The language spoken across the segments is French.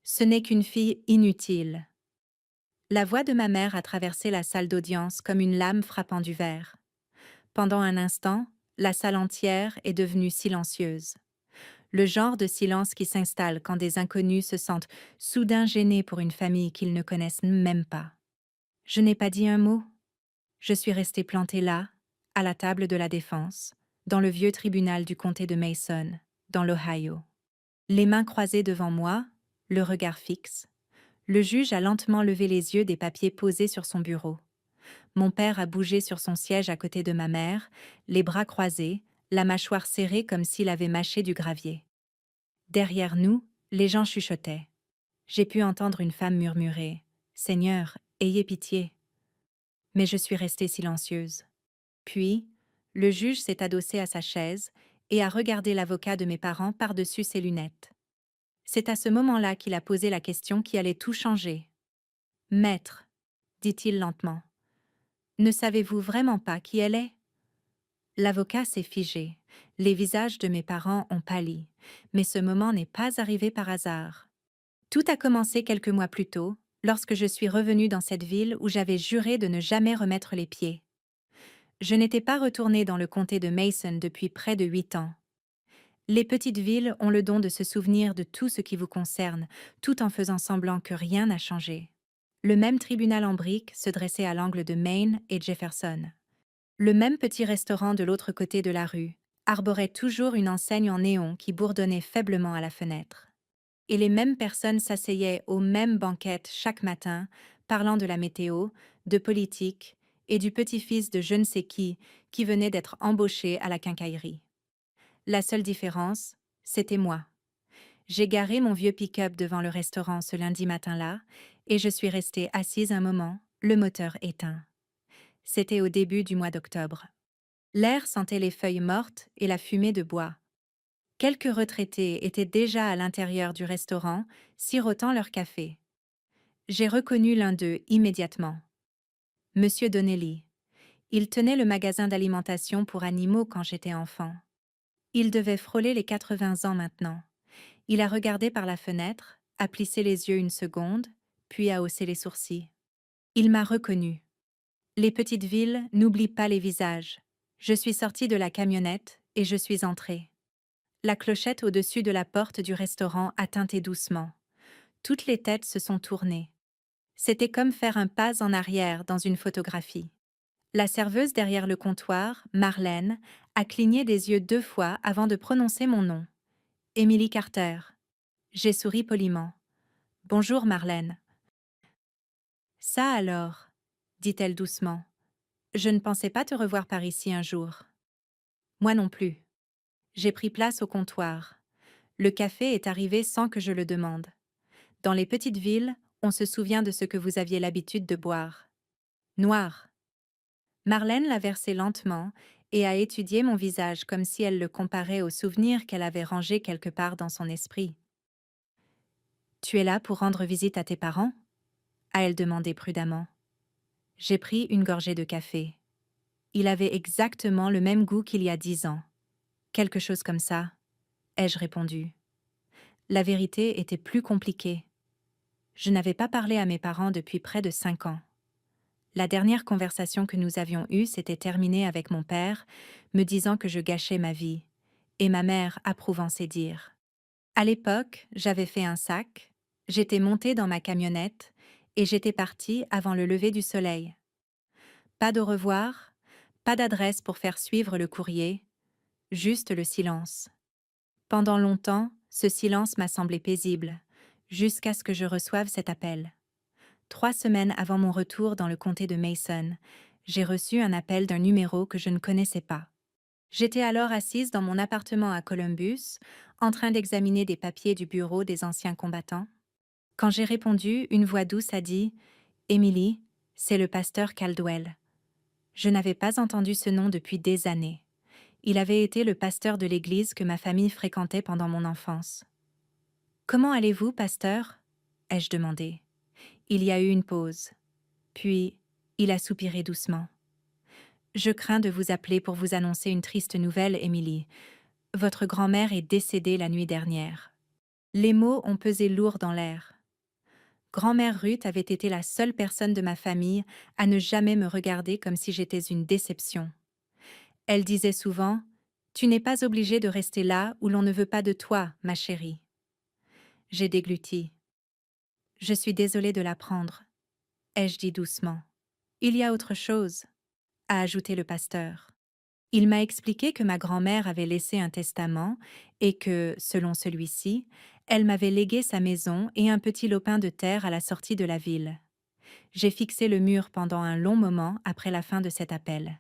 Ce n'est qu'une fille inutile. La voix de ma mère a traversé la salle d'audience comme une lame frappant du verre. Pendant un instant, la salle entière est devenue silencieuse. Le genre de silence qui s'installe quand des inconnus se sentent soudain gênés pour une famille qu'ils ne connaissent même pas. Je n'ai pas dit un mot. Je suis restée plantée là, à la table de la défense, dans le vieux tribunal du comté de Mason, dans l'Ohio. Les mains croisées devant moi, le regard fixe. Le juge a lentement levé les yeux des papiers posés sur son bureau. Mon père a bougé sur son siège à côté de ma mère, les bras croisés, la mâchoire serrée comme s'il avait mâché du gravier. Derrière nous, les gens chuchotaient. J'ai pu entendre une femme murmurer « Seigneur, ayez pitié !» Mais je suis restée silencieuse. Puis, le juge s'est adossé à sa chaise et a regardé l'avocat de mes parents par-dessus ses lunettes. C'est à ce moment-là qu'il a posé la question qui allait tout changer. « Maître, dit-il lentement, ne savez-vous vraiment pas qui elle est ?» L'avocat s'est figé. Les visages de mes parents ont pâli. Mais ce moment n'est pas arrivé par hasard. Tout a commencé quelques mois plus tôt, lorsque je suis revenue dans cette ville où j'avais juré de ne jamais remettre les pieds. Je n'étais pas retournée dans le comté de Mason depuis près de 8 ans. Les petites villes ont le don de se souvenir de tout ce qui vous concerne, tout en faisant semblant que rien n'a changé. Le même tribunal en briques se dressait à l'angle de Main et Jefferson. Le même petit restaurant de l'autre côté de la rue arborait toujours une enseigne en néon qui bourdonnait faiblement à la fenêtre. Et les mêmes personnes s'asseyaient aux mêmes banquettes chaque matin, parlant de la météo, de politique et du petit-fils de je ne sais qui venait d'être embauché à la quincaillerie. La seule différence, c'était moi. J'ai garé mon vieux pick-up devant le restaurant ce lundi matin-là, et je suis restée assise un moment, le moteur éteint. C'était au début du mois d'octobre. L'air sentait les feuilles mortes et la fumée de bois. Quelques retraités étaient déjà à l'intérieur du restaurant, sirotant leur café. J'ai reconnu l'un d'eux immédiatement. Monsieur Donnelly. Il tenait le magasin d'alimentation pour animaux quand j'étais enfant. Il devait frôler les 80 ans maintenant. Il a regardé par la fenêtre, a plissé les yeux une seconde, puis a haussé les sourcils. Il m'a reconnu. Les petites villes n'oublient pas les visages. Je suis sortie de la camionnette et je suis entrée. La clochette au-dessus de la porte du restaurant a tinté doucement. Toutes les têtes se sont tournées. C'était comme faire un pas en arrière dans une photographie. La serveuse derrière le comptoir, Marlène, a cligné des yeux 2 fois avant de prononcer mon nom. Emily Carter. J'ai souri poliment. Bonjour Marlène. Ça alors, dit-elle doucement. Je ne pensais pas te revoir par ici un jour. Moi non plus. J'ai pris place au comptoir. Le café est arrivé sans que je le demande. Dans les petites villes, on se souvient de ce que vous aviez l'habitude de boire. Noir. Marlène l'a versé lentement et a étudié mon visage comme si elle le comparait aux souvenirs qu'elle avait rangés quelque part dans son esprit. Tu es là pour rendre visite à tes parents ? A-t-elle demandé prudemment. J'ai pris une gorgée de café. Il avait exactement le même goût qu'il y a 10 ans. Quelque chose comme ça, ai-je répondu. La vérité était plus compliquée. Je n'avais pas parlé à mes parents depuis près de 5 ans. La dernière conversation que nous avions eue s'était terminée avec mon père, me disant que je gâchais ma vie, et ma mère approuvant ses dires. À l'époque, j'avais fait un sac, j'étais montée dans ma camionnette, et j'étais partie avant le lever du soleil. Pas d'au revoir, pas d'adresse pour faire suivre le courrier, juste le silence. Pendant longtemps, ce silence m'a semblé paisible, jusqu'à ce que je reçoive cet appel. 3 semaines avant mon retour dans le comté de Mason, j'ai reçu un appel d'un numéro que je ne connaissais pas. J'étais alors assise dans mon appartement à Columbus, en train d'examiner des papiers du bureau des anciens combattants. Quand j'ai répondu, une voix douce a dit « Emily, c'est le pasteur Caldwell ». Je n'avais pas entendu ce nom depuis des années. Il avait été le pasteur de l'église que ma famille fréquentait pendant mon enfance. « Comment allez-vous, pasteur ?» ai-je demandé. Il y a eu une pause. Puis, il a soupiré doucement. « Je crains de vous appeler pour vous annoncer une triste nouvelle, Emily. Votre grand-mère est décédée la nuit dernière. » Les mots ont pesé lourd dans l'air. Grand-mère Ruth avait été la seule personne de ma famille à ne jamais me regarder comme si j'étais une déception. Elle disait souvent: Tu n'es pas obligée de rester là où l'on ne veut pas de toi, ma chérie. J'ai dégluti. Je suis désolée de l'apprendre, ai-je dit doucement. Il y a autre chose, a ajouté le pasteur. Il m'a expliqué que ma grand-mère avait laissé un testament et que, selon celui-ci, elle m'avait légué sa maison et un petit lopin de terre à la sortie de la ville. J'ai fixé le mur pendant un long moment après la fin de cet appel.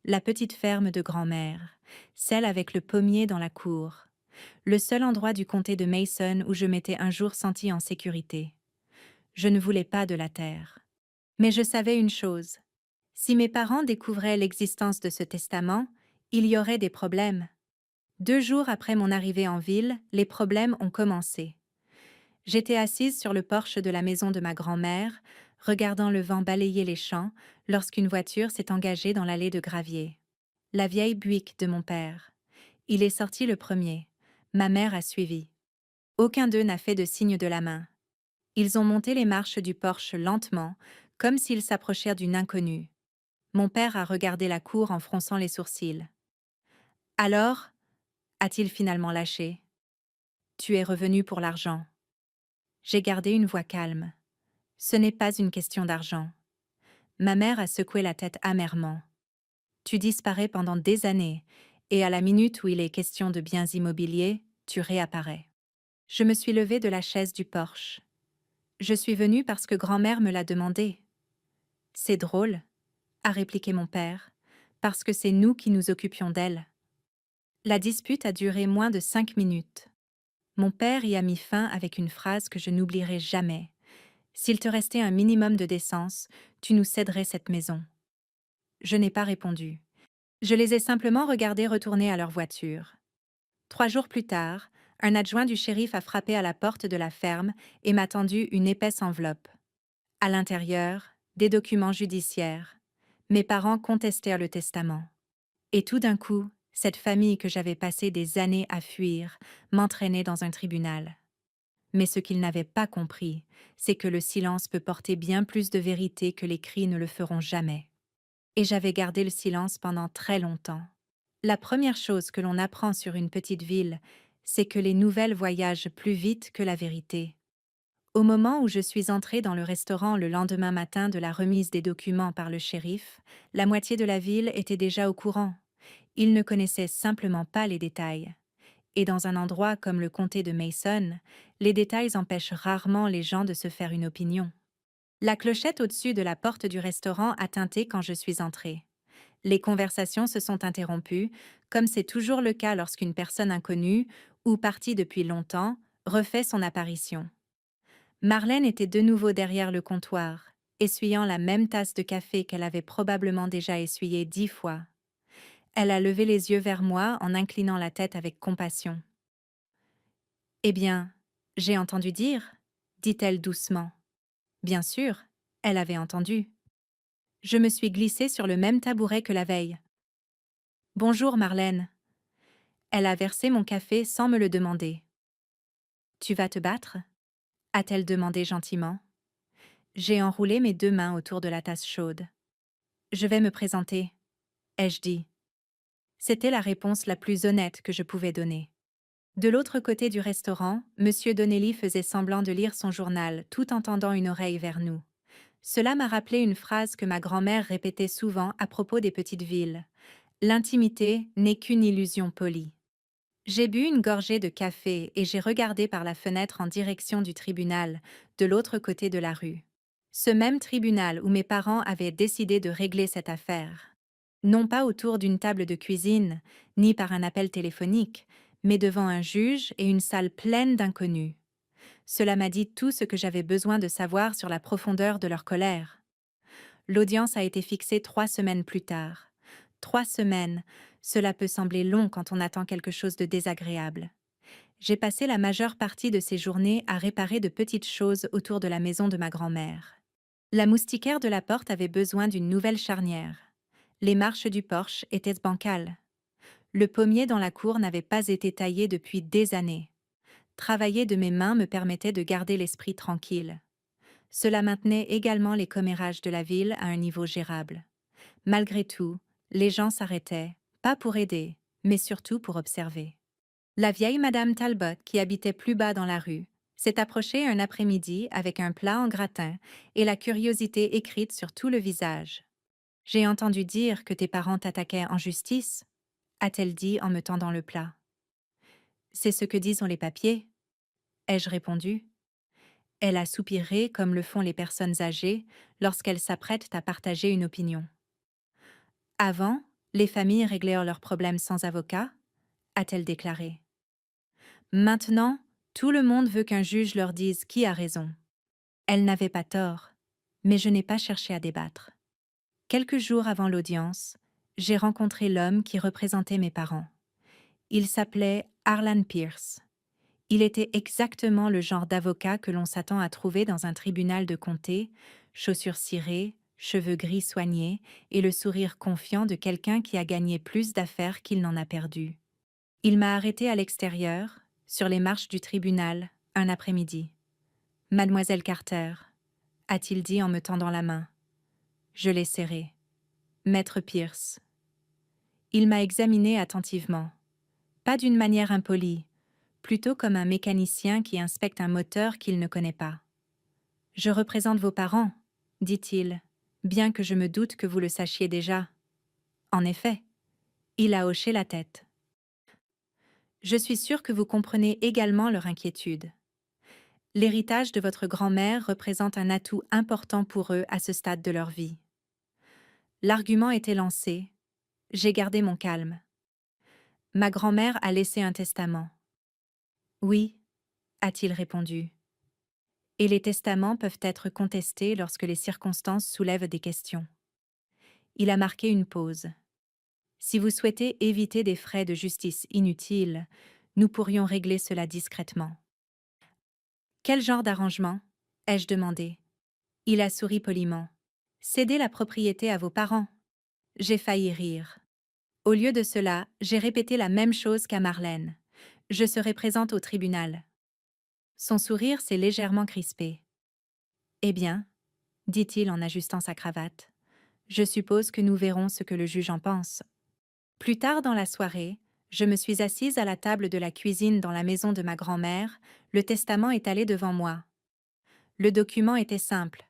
La petite ferme de grand-mère, celle avec le pommier dans la cour, le seul endroit du comté de Mason où je m'étais un jour sentie en sécurité. Je ne voulais pas de la terre. Mais je savais une chose. Si mes parents découvraient l'existence de ce testament, il y aurait des problèmes. 2 jours après mon arrivée en ville, les problèmes ont commencé. J'étais assise sur le porche de la maison de ma grand-mère, regardant le vent balayer les champs, lorsqu'une voiture s'est engagée dans l'allée de gravier. La vieille Buick de mon père. Il est sorti le premier. Ma mère a suivi. Aucun d'eux n'a fait de signe de la main. Ils ont monté les marches du porche lentement, comme s'ils s'approchèrent d'une inconnue. Mon père a regardé la cour en fronçant les sourcils. Alors, a-t-il finalement lâché, tu es revenu pour l'argent. J'ai gardé une voix calme. Ce n'est pas une question d'argent. Ma mère a secoué la tête amèrement. Tu disparais pendant des années, et à la minute où il est question de biens immobiliers, tu réapparais. Je me suis levée de la chaise du porche. Je suis venue parce que grand-mère me l'a demandé. C'est drôle, a répliqué mon père, parce que c'est nous qui nous occupions d'elle. La dispute a duré moins de 5 minutes. Mon père y a mis fin avec une phrase que je n'oublierai jamais. S'il te restait un minimum de décence, tu nous céderais cette maison. Je n'ai pas répondu. Je les ai simplement regardés retourner à leur voiture. 3 jours plus tard, un adjoint du shérif a frappé à la porte de la ferme et m'a tendu une épaisse enveloppe. À l'intérieur, des documents judiciaires. Mes parents contestèrent le testament. Et tout d'un coup, cette famille que j'avais passé des années à fuir m'entraînait dans un tribunal. Mais ce qu'ils n'avaient pas compris, c'est que le silence peut porter bien plus de vérité que les cris ne le feront jamais. Et j'avais gardé le silence pendant très longtemps. La première chose que l'on apprend sur une petite ville, c'est que les nouvelles voyagent plus vite que la vérité. Au moment où je suis entrée dans le restaurant le lendemain matin de la remise des documents par le shérif, la moitié de la ville était déjà au courant. Ils ne connaissaient simplement pas les détails. Et dans un endroit comme le comté de Mason, les détails empêchent rarement les gens de se faire une opinion. La clochette au-dessus de la porte du restaurant a tinté quand je suis entrée. Les conversations se sont interrompues, comme c'est toujours le cas lorsqu'une personne inconnue, ou partie depuis longtemps, refait son apparition. Marlène était de nouveau derrière le comptoir, essuyant la même tasse de café qu'elle avait probablement déjà essuyée 10 fois. Elle a levé les yeux vers moi en inclinant la tête avec compassion. « Eh bien, j'ai entendu dire, » dit-elle doucement. Bien sûr, elle avait entendu. Je me suis glissée sur le même tabouret que la veille. « Bonjour, Marlène. » Elle a versé mon café sans me le demander. « Tu vas te battre ?» a-t-elle demandé gentiment. J'ai enroulé mes 2 mains autour de la tasse chaude. « Je vais me présenter, » ai-je dit. C'était la réponse la plus honnête que je pouvais donner. De l'autre côté du restaurant, M. Donnelly faisait semblant de lire son journal tout en tendant une oreille vers nous. Cela m'a rappelé une phrase que ma grand-mère répétait souvent à propos des petites villes. « L'intimité n'est qu'une illusion polie. » J'ai bu une gorgée de café et j'ai regardé par la fenêtre en direction du tribunal, de l'autre côté de la rue. Ce même tribunal où mes parents avaient décidé de régler cette affaire. Non pas autour d'une table de cuisine, ni par un appel téléphonique, mais devant un juge et une salle pleine d'inconnus. Cela m'a dit tout ce que j'avais besoin de savoir sur la profondeur de leur colère. L'audience a été fixée 3 semaines plus tard. 3 semaines, cela peut sembler long quand on attend quelque chose de désagréable. J'ai passé la majeure partie de ces journées à réparer de petites choses autour de la maison de ma grand-mère. La moustiquaire de la porte avait besoin d'une nouvelle charnière. Les marches du porche étaient bancales. Le pommier dans la cour n'avait pas été taillé depuis des années. Travailler de mes mains me permettait de garder l'esprit tranquille. Cela maintenait également les commérages de la ville à un niveau gérable. Malgré tout, les gens s'arrêtaient, pas pour aider, mais surtout pour observer. La vieille Madame Talbot, qui habitait plus bas dans la rue, s'est approchée un après-midi avec un plat en gratin et la curiosité écrite sur tout le visage. J'ai entendu dire que tes parents t'attaquaient en justice, a-t-elle dit en me tendant le plat. C'est ce que disent les papiers, ai-je répondu. Elle a soupiré comme le font les personnes âgées lorsqu'elles s'apprêtent à partager une opinion. Avant, les familles réglaient leurs problèmes sans avocat, a-t-elle déclaré. Maintenant, tout le monde veut qu'un juge leur dise qui a raison. Elle n'avait pas tort, mais je n'ai pas cherché à débattre. Quelques jours avant l'audience, j'ai rencontré l'homme qui représentait mes parents. Il s'appelait Arlan Pierce. Il était exactement le genre d'avocat que l'on s'attend à trouver dans un tribunal de comté, chaussures cirées, cheveux gris soignés et le sourire confiant de quelqu'un qui a gagné plus d'affaires qu'il n'en a perdu. Il m'a arrêté à l'extérieur, sur les marches du tribunal, un après-midi. « Mademoiselle Carter », a-t-il dit en me tendant la main. Je l'ai serré. « Maître Pierce ». Il m'a examiné attentivement. Pas d'une manière impolie, plutôt comme un mécanicien qui inspecte un moteur qu'il ne connaît pas. « Je représente vos parents », dit-il, bien que je me doute que vous le sachiez déjà. En effet, il a hoché la tête. Je suis sûre que vous comprenez également leur inquiétude. L'héritage de votre grand-mère représente un atout important pour eux à ce stade de leur vie. L'argument était lancé. J'ai gardé mon calme. Ma grand-mère a laissé un testament. Oui, a-t-il répondu. Et les testaments peuvent être contestés lorsque les circonstances soulèvent des questions. Il a marqué une pause. Si vous souhaitez éviter des frais de justice inutiles, nous pourrions régler cela discrètement. Quel genre d'arrangement ? Ai-je demandé. Il a souri poliment. Céder la propriété à vos parents. J'ai failli rire. Au lieu de cela, j'ai répété la même chose qu'à Marlène. Je serai présente au tribunal. Son sourire s'est légèrement crispé. Eh bien, dit-il en ajustant sa cravate, je suppose que nous verrons ce que le juge en pense. Plus tard dans la soirée, je me suis assise à la table de la cuisine dans la maison de ma grand-mère, le testament étalé devant moi. Le document était simple.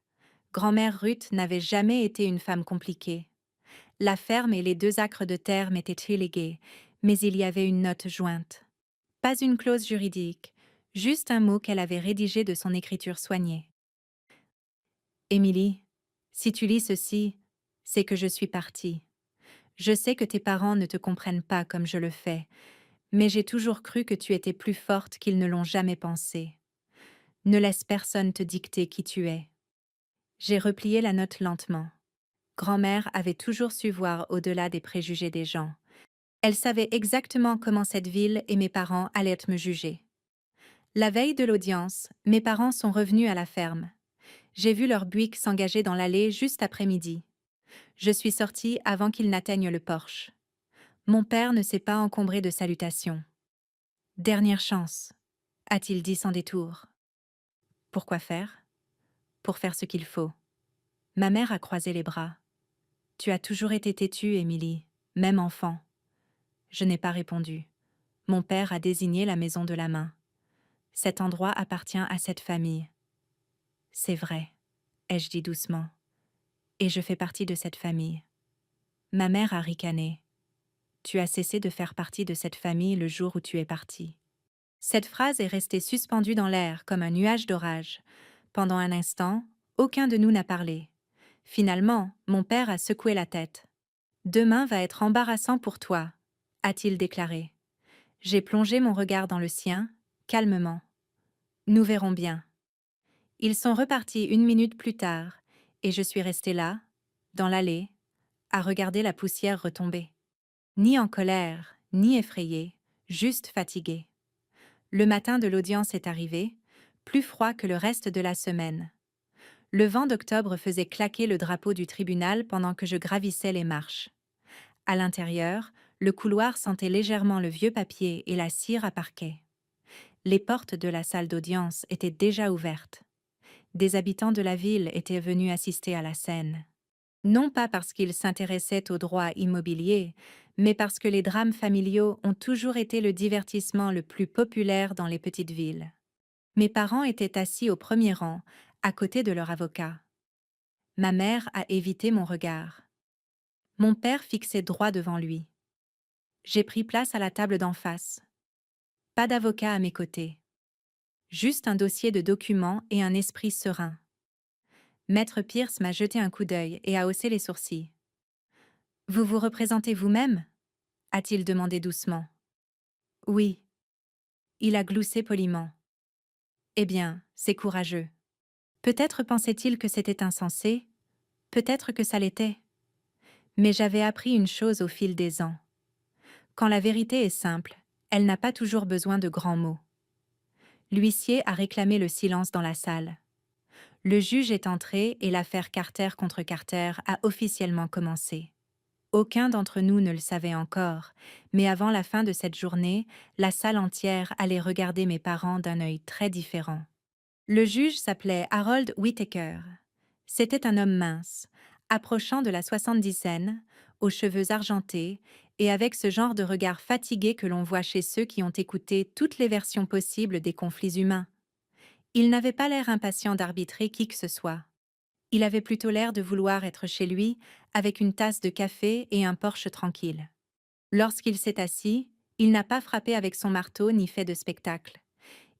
Grand-mère Ruth n'avait jamais été une femme compliquée. La ferme et les 2 acres de terre m'étaient relégués, mais il y avait une note jointe. Pas une clause juridique, juste un mot qu'elle avait rédigé de son écriture soignée. Émilie, si tu lis ceci, c'est que je suis partie. Je sais que tes parents ne te comprennent pas comme je le fais, mais j'ai toujours cru que tu étais plus forte qu'ils ne l'ont jamais pensé. Ne laisse personne te dicter qui tu es. J'ai replié la note lentement. Grand-mère avait toujours su voir au-delà des préjugés des gens. Elle savait exactement comment cette ville et mes parents allaient me juger. La veille de l'audience, mes parents sont revenus à la ferme. J'ai vu leur Buick s'engager dans l'allée juste après-midi. Je suis sortie avant qu'ils n'atteignent le porche. Mon père ne s'est pas encombré de salutations. « Dernière chance », a-t-il dit sans détour. Pourquoi faire ? Pour faire ce qu'il faut. Ma mère a croisé les bras. Tu as toujours été têtue, Émilie, même enfant. Je n'ai pas répondu. Mon père a désigné la maison de la main. Cet endroit appartient à cette famille. C'est vrai, ai-je dit doucement. Et je fais partie de cette famille. Ma mère a ricané. Tu as cessé de faire partie de cette famille le jour où tu es parti. Cette phrase est restée suspendue dans l'air comme un nuage d'orage. Pendant un instant, aucun de nous n'a parlé. Finalement, mon père a secoué la tête. « Demain va être embarrassant pour toi », a-t-il déclaré. J'ai plongé mon regard dans le sien, calmement. Nous verrons bien. Ils sont repartis 1 minute plus tard, et je suis restée là, dans l'allée, à regarder la poussière retomber. Ni en colère, ni effrayée, juste fatiguée. Le matin de l'audience est arrivé, plus froid que le reste de la semaine. Le vent d'octobre faisait claquer le drapeau du tribunal pendant que je gravissais les marches. À l'intérieur, le couloir sentait légèrement le vieux papier et la cire à parquet. Les portes de la salle d'audience étaient déjà ouvertes. Des habitants de la ville étaient venus assister à la scène. Non pas parce qu'ils s'intéressaient aux droits immobiliers, mais parce que les drames familiaux ont toujours été le divertissement le plus populaire dans les petites villes. Mes parents étaient assis au premier rang, à côté de leur avocat. Ma mère a évité mon regard. Mon père fixait droit devant lui. J'ai pris place à la table d'en face. Pas d'avocat à mes côtés. Juste un dossier de documents et un esprit serein. Maître Pierce m'a jeté un coup d'œil et a haussé les sourcils. Vous vous représentez vous-même? A-t-il demandé doucement. Oui. Il a gloussé poliment. Eh bien, c'est courageux. Peut-être pensait-il que c'était insensé, peut-être que ça l'était. Mais j'avais appris une chose au fil des ans. Quand la vérité est simple, elle n'a pas toujours besoin de grands mots. L'huissier a réclamé le silence dans la salle. Le juge est entré et l'affaire Carter contre Carter a officiellement commencé. Aucun d'entre nous ne le savait encore, mais avant la fin de cette journée, la salle entière allait regarder mes parents d'un œil très différent. Le juge s'appelait Harold Whittaker. C'était un homme mince, approchant de la soixante-dizaine, aux cheveux argentés et avec ce genre de regard fatigué que l'on voit chez ceux qui ont écouté toutes les versions possibles des conflits humains. Il n'avait pas l'air impatient d'arbitrer qui que ce soit. Il avait plutôt l'air de vouloir être chez lui, avec une tasse de café et un porche tranquille. Lorsqu'il s'est assis, il n'a pas frappé avec son marteau ni fait de spectacle.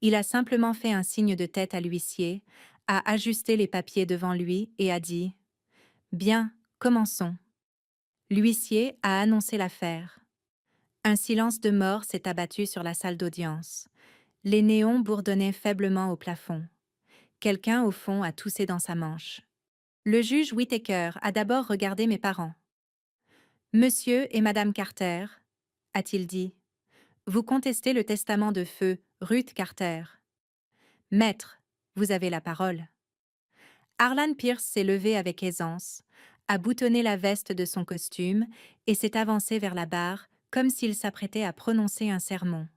Il a simplement fait un signe de tête à l'huissier, a ajusté les papiers devant lui et a dit « Bien, commençons ». L'huissier a annoncé l'affaire. Un silence de mort s'est abattu sur la salle d'audience. Les néons bourdonnaient faiblement au plafond. Quelqu'un au fond a toussé dans sa manche. Le juge Whittaker a d'abord regardé mes parents. « Monsieur et Madame Carter », a-t-il dit, « vous contestez le testament de feu Ruth Carter. Maître, vous avez la parole. » Harlan Pierce s'est levé avec aisance, a boutonné la veste de son costume et s'est avancé vers la barre comme s'il s'apprêtait à prononcer un sermon.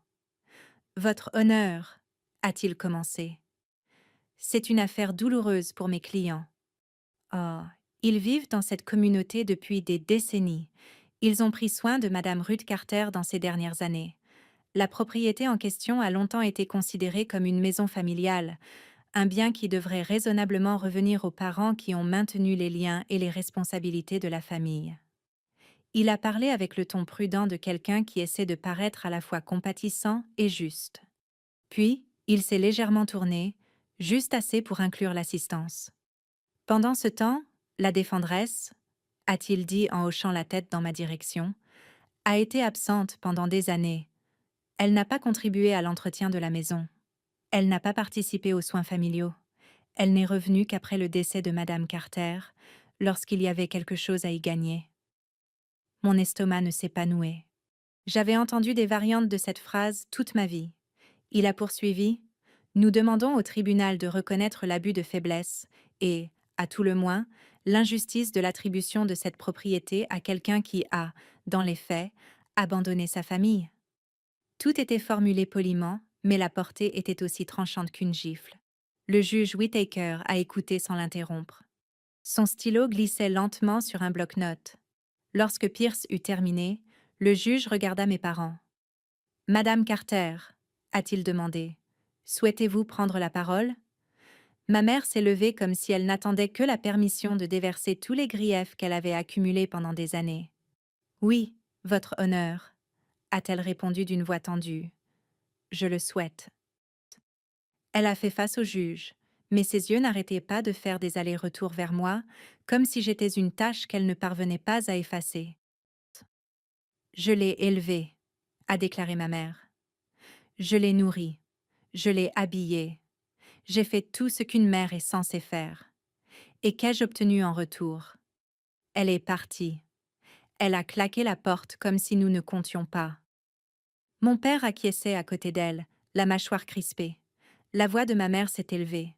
« Votre honneur », a-t-il commencé. « C'est une affaire douloureuse pour mes clients. Oh, ils vivent dans cette communauté depuis des décennies. Ils ont pris soin de Madame Ruth Carter dans ces dernières années. La propriété en question a longtemps été considérée comme une maison familiale, un bien qui devrait raisonnablement revenir aux parents qui ont maintenu les liens et les responsabilités de la famille. Il a parlé avec le ton prudent de quelqu'un qui essaie de paraître à la fois compatissant et juste. Puis, il s'est légèrement tourné, juste assez pour inclure l'assistance. Pendant ce temps, la défendresse, a-t-il dit en hochant la tête dans ma direction, a été absente pendant des années. Elle n'a pas contribué à l'entretien de la maison. Elle n'a pas participé aux soins familiaux. Elle n'est revenue qu'après le décès de Madame Carter, lorsqu'il y avait quelque chose à y gagner. Mon estomac ne s'est pas noué. J'avais entendu des variantes de cette phrase toute ma vie. Il a poursuivi « Nous demandons au tribunal de reconnaître l'abus de faiblesse et, à tout le moins, l'injustice de l'attribution de cette propriété à quelqu'un qui a, dans les faits, abandonné sa famille. » Tout était formulé poliment, mais la portée était aussi tranchante qu'une gifle. Le juge Whittaker a écouté sans l'interrompre. Son stylo glissait lentement sur un bloc-notes. Lorsque Pierce eut terminé, le juge regarda mes parents. « Madame Carter », a-t-il demandé, « souhaitez-vous prendre la parole ?» Ma mère s'est levée comme si elle n'attendait que la permission de déverser tous les griefs qu'elle avait accumulés pendant des années. « Oui, votre honneur », a-t-elle répondu d'une voix tendue. « Je le souhaite. » Elle a fait face au juge, mais ses yeux n'arrêtaient pas de faire des allers-retours vers moi, comme si j'étais une tâche qu'elle ne parvenait pas à effacer. « Je l'ai élevé », a déclaré ma mère. « Je l'ai nourri. Je l'ai habillé. J'ai fait tout ce qu'une mère est censée faire. Et qu'ai-je obtenu en retour? Elle est partie. Elle a claqué la porte comme si nous ne comptions pas. » Mon père acquiesçait à côté d'elle, la mâchoire crispée. La voix de ma mère s'est élevée.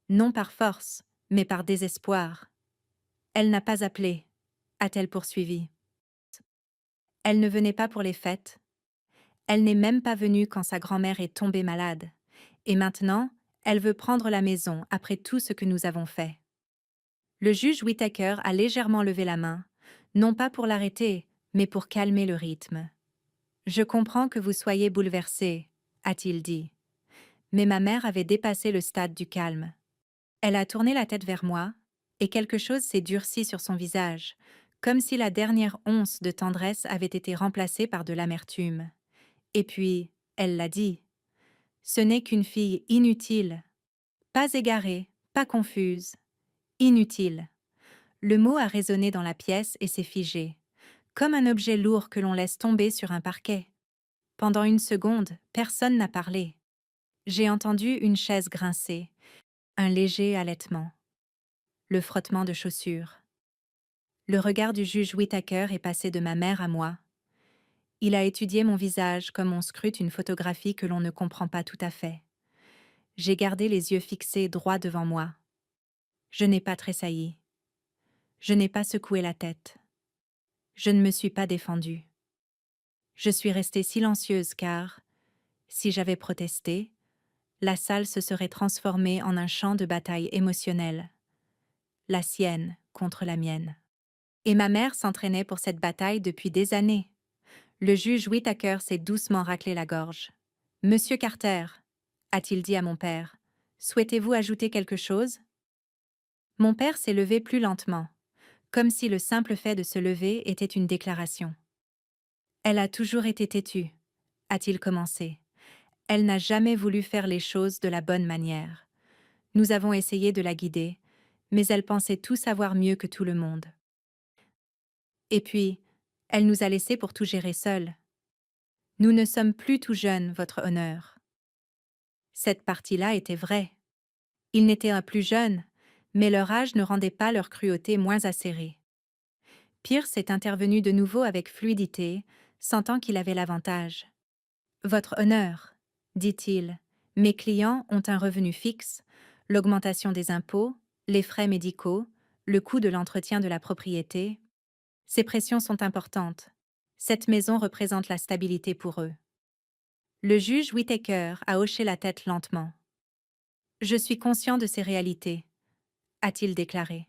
Non par force, mais par désespoir. « Elle n'a pas appelé », a-t-elle poursuivi. « Elle ne venait pas pour les fêtes. Elle n'est même pas venue quand sa grand-mère est tombée malade. Et maintenant, Elle veut prendre la maison après tout ce que nous avons fait. Le juge Whittaker a légèrement levé la main, non pas pour l'arrêter, mais pour calmer le rythme. Je comprends que vous soyez bouleversé, a-t-il dit. Mais ma mère avait dépassé le stade du calme. Elle a tourné la tête vers moi, et quelque chose s'est durci sur son visage, comme si la dernière once de tendresse avait été remplacée par de l'amertume. Et puis, elle l'a dit. Ce n'est qu'une fille inutile. Pas égarée, pas confuse. Inutile. Le mot a résonné dans la pièce et s'est figé, comme un objet lourd que l'on laisse tomber sur un parquet. Pendant une seconde, personne n'a parlé. J'ai entendu une chaise grincer, un léger halètement, le frottement de chaussures. Le regard du juge Whittaker est passé de ma mère à moi. Il a étudié mon visage comme on scrute une photographie que l'on ne comprend pas tout à fait. J'ai gardé les yeux fixés droit devant moi. Je n'ai pas tressailli. Je n'ai pas secoué la tête. Je ne me suis pas défendue. Je suis restée silencieuse car, si j'avais protesté, la salle se serait transformée en un champ de bataille émotionnelle. La sienne contre la mienne. Et ma mère s'entraînait pour cette bataille depuis des années. Le juge Whittaker s'est doucement raclé la gorge. « Monsieur Carter, » a-t-il dit à mon père, « souhaitez-vous ajouter quelque chose ?» Mon père s'est levé plus lentement, comme si le simple fait de se lever était une déclaration. « Elle a toujours été têtue, » a-t-il commencé. « Elle n'a jamais voulu faire les choses de la bonne manière. Nous avons essayé de la guider, mais elle pensait tout savoir mieux que tout le monde. Et puis, elle nous a laissés pour tout gérer seule. Nous ne sommes plus tout jeunes, votre honneur. » Cette partie-là était vraie. Ils n'étaient plus jeunes, mais leur âge ne rendait pas leur cruauté moins acérée. Pierce est intervenu de nouveau avec fluidité, sentant qu'il avait l'avantage. « Votre honneur, » dit-il, « mes clients ont un revenu fixe, l'augmentation des impôts, les frais médicaux, le coût de l'entretien de la propriété. Ces pressions sont importantes. Cette maison représente la stabilité pour eux. » Le juge Whittaker a hoché la tête lentement. « Je suis conscient de ces réalités, » a-t-il déclaré.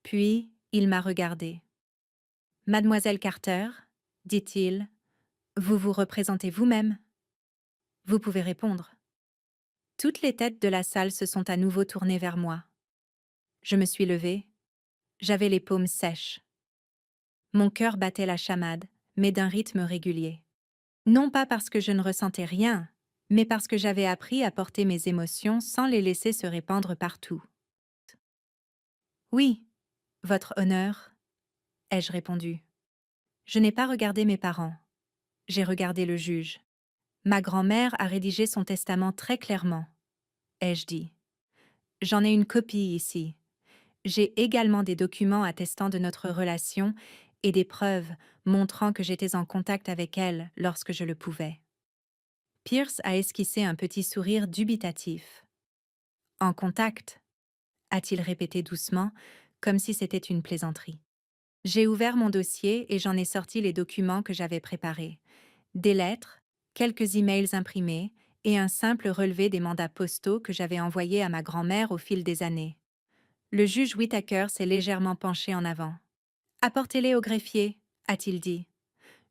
Puis, il m'a regardé. « Mademoiselle Carter, » dit-il, « vous vous représentez vous-même. Vous pouvez répondre. » Toutes les têtes de la salle se sont à nouveau tournées vers moi. Je me suis levée. J'avais les paumes sèches. Mon cœur battait la chamade, mais d'un rythme régulier. Non pas parce que je ne ressentais rien, mais parce que j'avais appris à porter mes émotions sans les laisser se répandre partout. « Oui, votre honneur, » ai-je répondu. Je n'ai pas regardé mes parents. J'ai regardé le juge. Ma grand-mère a rédigé son testament très clairement, ai-je dit. J'en ai une copie ici. J'ai également des documents attestant de notre relation et des preuves montrant que j'étais en contact avec elle lorsque je le pouvais. Pierce a esquissé un petit sourire dubitatif. « En contact ?» a-t-il répété doucement, comme si c'était une plaisanterie. J'ai ouvert mon dossier et j'en ai sorti les documents que j'avais préparés. Des lettres, quelques emails imprimés et un simple relevé des mandats postaux que j'avais envoyés à ma grand-mère au fil des années. Le juge Whittaker s'est légèrement penché en avant. « Apportez-les au greffier, » a-t-il dit.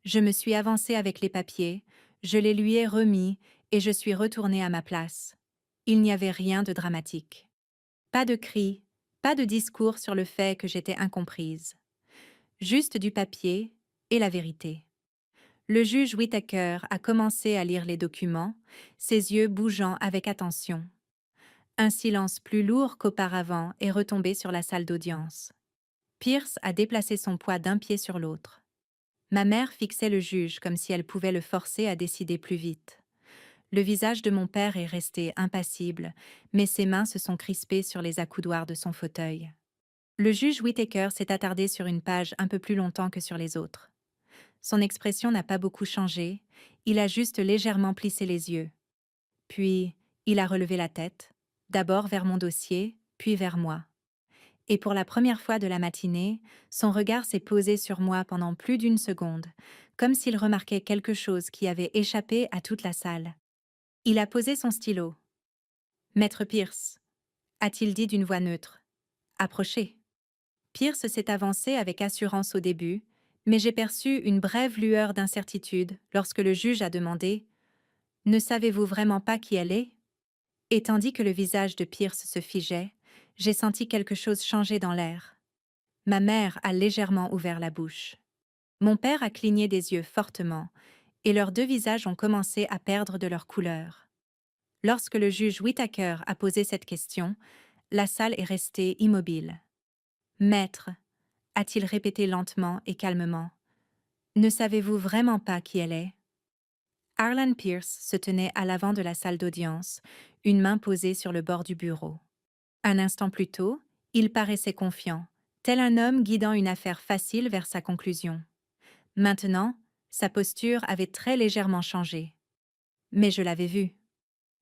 Je me suis avancée avec les papiers, je les lui ai remis et je suis retournée à ma place. Il n'y avait rien de dramatique. Pas de cris, pas de discours sur le fait que j'étais incomprise. Juste du papier et la vérité. Le juge Whittaker a commencé à lire les documents, ses yeux bougeant avec attention. Un silence plus lourd qu'auparavant est retombé sur la salle d'audience. Pierce a déplacé son poids d'un pied sur l'autre. Ma mère fixait le juge comme si elle pouvait le forcer à décider plus vite. Le visage de mon père est resté impassible, mais ses mains se sont crispées sur les accoudoirs de son fauteuil. Le juge Whittaker s'est attardé sur une page un peu plus longtemps que sur les autres. Son expression n'a pas beaucoup changé, il a juste légèrement plissé les yeux. Puis, il a relevé la tête, d'abord vers mon dossier, puis vers moi. Et pour la première fois de la matinée, son regard s'est posé sur moi pendant plus d'une seconde, comme s'il remarquait quelque chose qui avait échappé à toute la salle. Il a posé son stylo. Maître Pierce, a-t-il dit d'une voix neutre. Approchez. Pierce s'est avancé avec assurance au début, mais j'ai perçu une brève lueur d'incertitude lorsque le juge a demandé « Ne savez-vous vraiment pas qui elle est ?» Et tandis que le visage de Pierce se figeait, j'ai senti quelque chose changer dans l'air. Ma mère a légèrement ouvert la bouche. Mon père a cligné des yeux fortement, et leurs deux visages ont commencé à perdre de leur couleur. Lorsque le juge Whittaker a posé cette question, la salle est restée immobile. « Maître », a-t-il répété lentement et calmement, « ne savez-vous vraiment pas qui elle est ?» Arlan Pierce se tenait à l'avant de la salle d'audience, une main posée sur le bord du bureau. Un instant plus tôt, il paraissait confiant, tel un homme guidant une affaire facile vers sa conclusion. Maintenant, sa posture avait très légèrement changé. Mais je l'avais vu.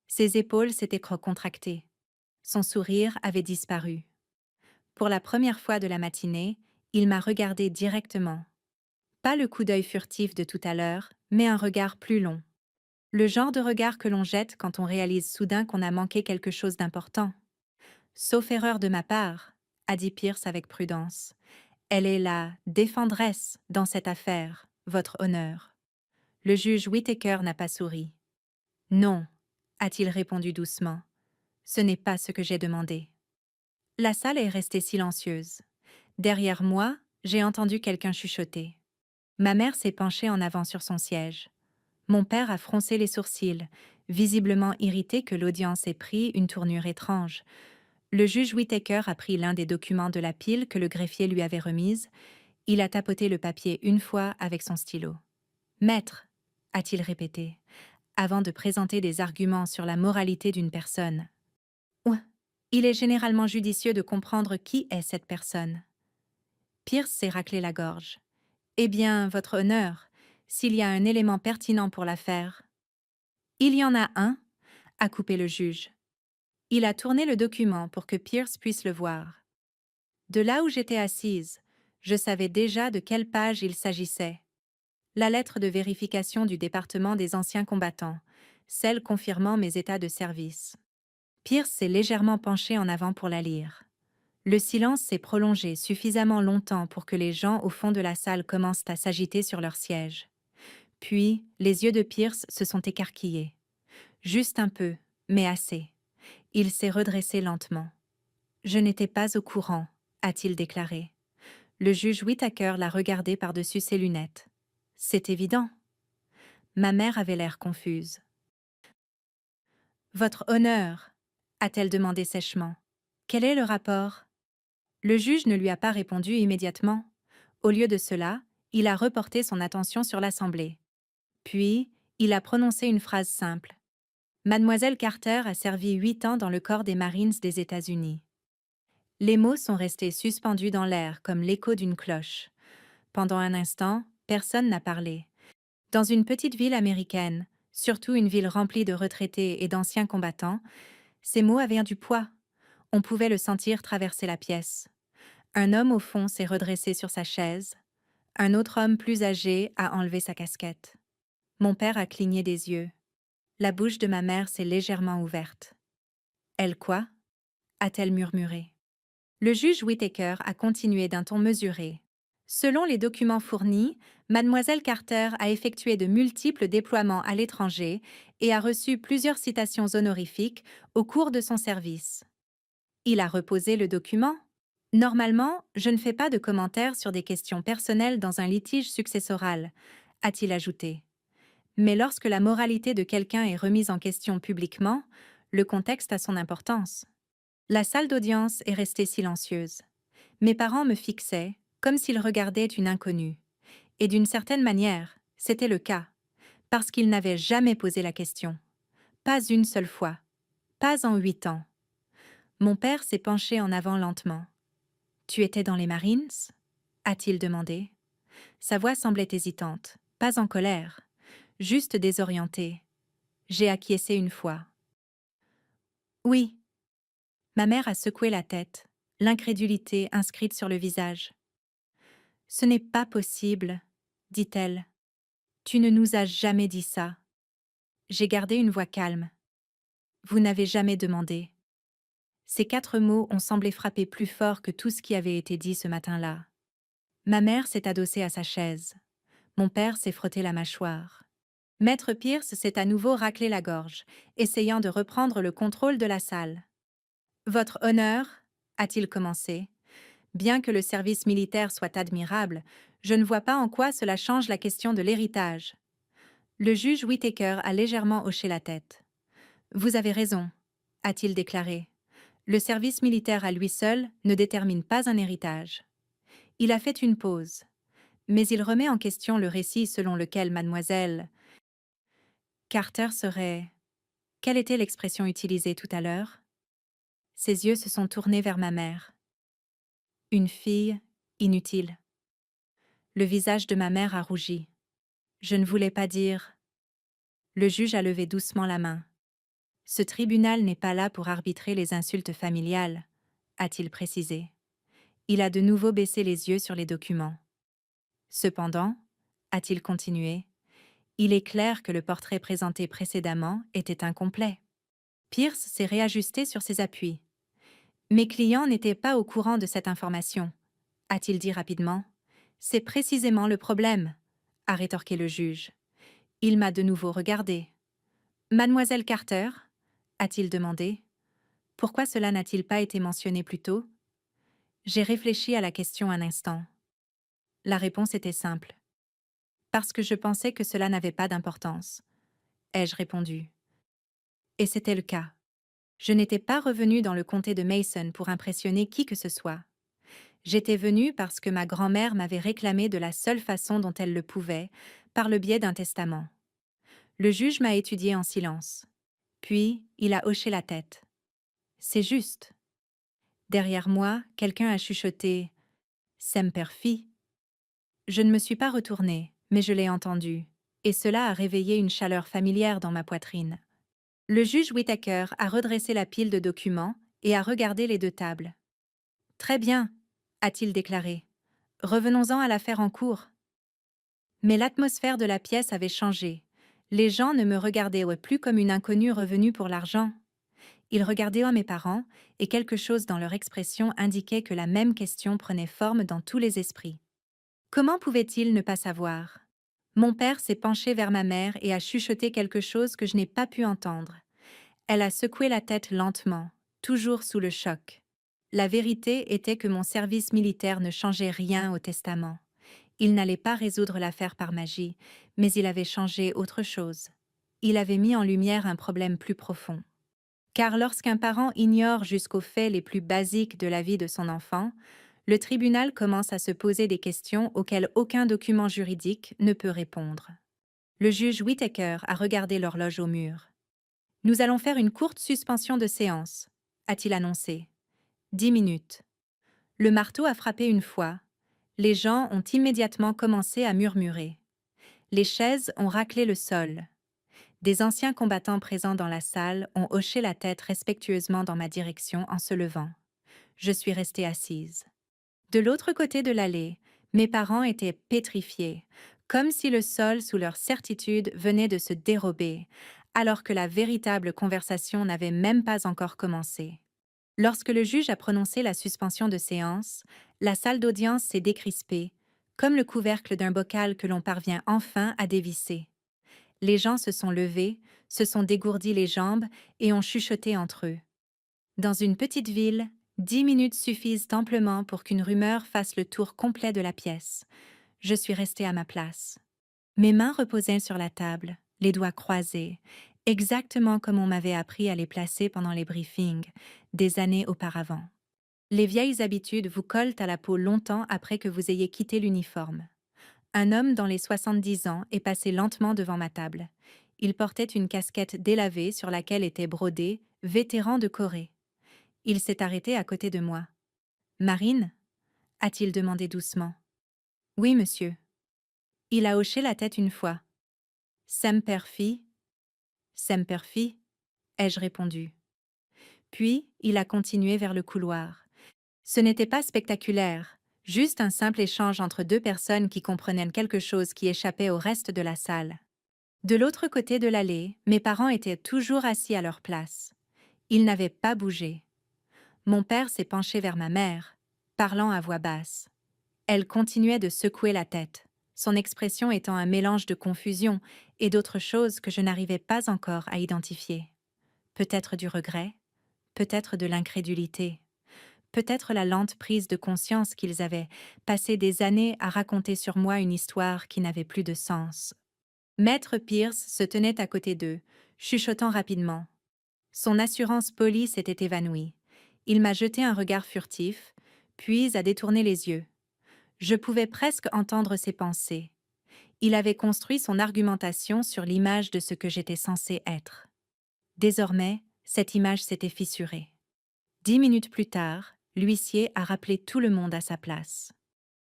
Ses épaules s'étaient contractées. Son sourire avait disparu. Pour la première fois de la matinée, il m'a regardé directement. Pas le coup d'œil furtif de tout à l'heure, mais un regard plus long. Le genre de regard que l'on jette quand on réalise soudain qu'on a manqué quelque chose d'important. Sauf erreur de ma part, a dit Pierce avec prudence. Elle est la défendresse dans cette affaire, votre honneur. Le juge Whittaker n'a pas souri. Non, a-t-il répondu doucement. Ce n'est pas ce que j'ai demandé. La salle est restée silencieuse. Derrière moi, j'ai entendu quelqu'un chuchoter. Ma mère s'est penchée en avant sur son siège. Mon père a froncé les sourcils, visiblement irrité que l'audience ait pris une tournure étrange. Le juge Whittaker a pris l'un des documents de la pile que le greffier lui avait remise. Il a tapoté le papier une fois avec son stylo. « Maître », a-t-il répété, avant de présenter des arguments sur la moralité d'une personne. « Ouais, il est généralement judicieux de comprendre qui est cette personne. » Pierce s'est raclé la gorge. « Eh bien, votre honneur, s'il y a un élément pertinent pour l'affaire… » « Il y en a un », a coupé le juge. Il a tourné le document pour que Pierce puisse le voir. De là où j'étais assise, je savais déjà de quelle page il s'agissait. La lettre de vérification du département des anciens combattants, celle confirmant mes états de service. Pierce s'est légèrement penché en avant pour la lire. Le silence s'est prolongé suffisamment longtemps pour que les gens au fond de la salle commencent à s'agiter sur leur siège. Puis, les yeux de Pierce se sont écarquillés. Juste un peu, mais assez. Il s'est redressé lentement. « Je n'étais pas au courant », a-t-il déclaré. Le juge Whittaker l'a regardé par-dessus ses lunettes. « C'est évident. » Ma mère avait l'air confuse. « Votre honneur », a-t-elle demandé sèchement. « Quel est le rapport ?» Le juge ne lui a pas répondu immédiatement. Au lieu de cela, il a reporté son attention sur l'Assemblée. Puis, il a prononcé une phrase simple. Mademoiselle Carter a servi 8 ans dans le corps des Marines des États-Unis. Les mots sont restés suspendus dans l'air comme l'écho d'une cloche. Pendant un instant, personne n'a parlé. Dans une petite ville américaine, surtout une ville remplie de retraités et d'anciens combattants, ces mots avaient du poids. On pouvait le sentir traverser la pièce. Un homme au fond s'est redressé sur sa chaise. Un autre homme plus âgé a enlevé sa casquette. Mon père a cligné des yeux. La bouche de ma mère s'est légèrement ouverte. « Elle quoi ?» a-t-elle murmuré. Le juge Whittaker a continué d'un ton mesuré. Selon les documents fournis, Mademoiselle Carter a effectué de multiples déploiements à l'étranger et a reçu plusieurs citations honorifiques au cours de son service. Il a reposé le document. Normalement, je ne fais pas de commentaires sur des questions personnelles dans un litige successoral, a-t-il ajouté. Mais lorsque la moralité de quelqu'un est remise en question publiquement, le contexte a son importance. La salle d'audience est restée silencieuse. Mes parents me fixaient, comme s'ils regardaient une inconnue. Et d'une certaine manière, c'était le cas, parce qu'ils n'avaient jamais posé la question. Pas une seule fois. Pas en 8 ans. Mon père s'est penché en avant lentement. « Tu étais dans les Marines ?» a-t-il demandé. Sa voix semblait hésitante, pas en colère, juste désorientée. J'ai acquiescé une fois. « Oui. » Ma mère a secoué la tête, l'incrédulité inscrite sur le visage. « Ce n'est pas possible, » dit-elle. « Tu ne nous as jamais dit ça. » J'ai gardé une voix calme. Vous n'avez jamais demandé. Ces 4 mots ont semblé frapper plus fort que tout ce qui avait été dit ce matin-là. Ma mère s'est adossée à sa chaise. Mon père s'est frotté la mâchoire. Maître Pierce s'est à nouveau raclé la gorge, essayant de reprendre le contrôle de la salle. Votre honneur, a-t-il commencé. Bien que le service militaire soit admirable, je ne vois pas en quoi cela change la question de l'héritage. Le juge Whittaker a légèrement hoché la tête. Vous avez raison, a-t-il déclaré. Le service militaire à lui seul ne détermine pas un héritage. Il a fait une pause, mais il remet en question le récit selon lequel mademoiselle Carter serait... Quelle était l'expression utilisée tout à l'heure? Ses yeux se sont tournés vers ma mère. Une fille inutile. Le visage de ma mère a rougi. Je ne voulais pas dire... Le juge a levé doucement la main. Ce tribunal n'est pas là pour arbitrer les insultes familiales, a-t-il précisé. Il a de nouveau baissé les yeux sur les documents. Cependant, a-t-il continué, il est clair que le portrait présenté précédemment était incomplet. Pierce s'est réajusté sur ses appuis. Mes clients n'étaient pas au courant de cette information, a-t-il dit rapidement. C'est précisément le problème, a rétorqué le juge. Il m'a de nouveau regardé. Mademoiselle Carter, a-t-il demandé. Pourquoi cela n'a-t-il pas été mentionné plus tôt? J'ai réfléchi à la question un instant. La réponse était simple. Parce que je pensais que cela n'avait pas d'importance, ai-je répondu. Et c'était le cas. Je n'étais pas revenue dans le comté de Mason pour impressionner qui que ce soit. J'étais venue parce que ma grand-mère m'avait réclamé de la seule façon dont elle le pouvait, par le biais d'un testament. Le juge m'a étudié en silence. Puis, il a hoché la tête. C'est juste. Derrière moi, quelqu'un a chuchoté « Semper Fi ». Je ne me suis pas retournée, mais je l'ai entendu, et cela a réveillé une chaleur familière dans ma poitrine. Le juge Whittaker a redressé la pile de documents et a regardé les 2 tables. « Très bien », a-t-il déclaré. « Revenons-en à l'affaire en cours. » Mais l'atmosphère de la pièce avait changé. Les gens ne me regardaient plus comme une inconnue revenue pour l'argent. Ils regardaient mes parents, et quelque chose dans leur expression indiquait que la même question prenait forme dans tous les esprits. Comment pouvait-il ne pas savoir? Mon père s'est penché vers ma mère et a chuchoté quelque chose que je n'ai pas pu entendre. Elle a secoué la tête lentement, toujours sous le choc. La vérité était que mon service militaire ne changeait rien au testament. Il n'allait pas résoudre l'affaire par magie, mais il avait changé autre chose. Il avait mis en lumière un problème plus profond. Car lorsqu'un parent ignore jusqu'aux faits les plus basiques de la vie de son enfant, le tribunal commence à se poser des questions auxquelles aucun document juridique ne peut répondre. Le juge Whittaker a regardé l'horloge au mur. « Nous allons faire une courte suspension de séance », a-t-il annoncé. 10 minutes. Le marteau a frappé une fois. Les gens ont immédiatement commencé à murmurer. Les chaises ont raclé le sol. Des anciens combattants présents dans la salle ont hoché la tête respectueusement dans ma direction en se levant. Je suis restée assise. De l'autre côté de l'allée, mes parents étaient pétrifiés, comme si le sol sous leur certitude venait de se dérober, alors que la véritable conversation n'avait même pas encore commencé. Lorsque le juge a prononcé la suspension de séance, la salle d'audience s'est décrispée, comme le couvercle d'un bocal que l'on parvient enfin à dévisser. Les gens se sont levés, se sont dégourdis les jambes et ont chuchoté entre eux. Dans une petite ville, 10 minutes suffisent amplement pour qu'une rumeur fasse le tour complet de la pièce. Je suis restée à ma place. Mes mains reposaient sur la table, les doigts croisés, exactement comme on m'avait appris à les placer pendant les briefings, des années auparavant. Les vieilles habitudes vous collent à la peau longtemps après que vous ayez quitté l'uniforme. Un homme dans les 70 ans est passé lentement devant ma table. Il portait une casquette délavée sur laquelle était brodé « Vétéran de Corée ». Il s'est arrêté à côté de moi. « Marine ?» a-t-il demandé doucement. « Oui, monsieur. » Il a hoché la tête une fois. « Semper Fi ?»« Semper Fi ?» ai-je répondu. Puis, il a continué vers le couloir. Ce n'était pas spectaculaire, juste un simple échange entre 2 personnes qui comprenaient quelque chose qui échappait au reste de la salle. De l'autre côté de l'allée, mes parents étaient toujours assis à leur place. Ils n'avaient pas bougé. Mon père s'est penché vers ma mère, parlant à voix basse. Elle continuait de secouer la tête, son expression étant un mélange de confusion et d'autres choses que je n'arrivais pas encore à identifier. Peut-être du regret, peut-être de l'incrédulité, peut-être la lente prise de conscience qu'ils avaient passé des années à raconter sur moi une histoire qui n'avait plus de sens. Maître Pierce se tenait à côté d'eux, chuchotant rapidement. Son assurance polie s'était évanouie. Il m'a jeté un regard furtif, puis a détourné les yeux. Je pouvais presque entendre ses pensées. Il avait construit son argumentation sur l'image de ce que j'étais censé être. Désormais, cette image s'était fissurée. 10 minutes plus tard, l'huissier a rappelé tout le monde à sa place.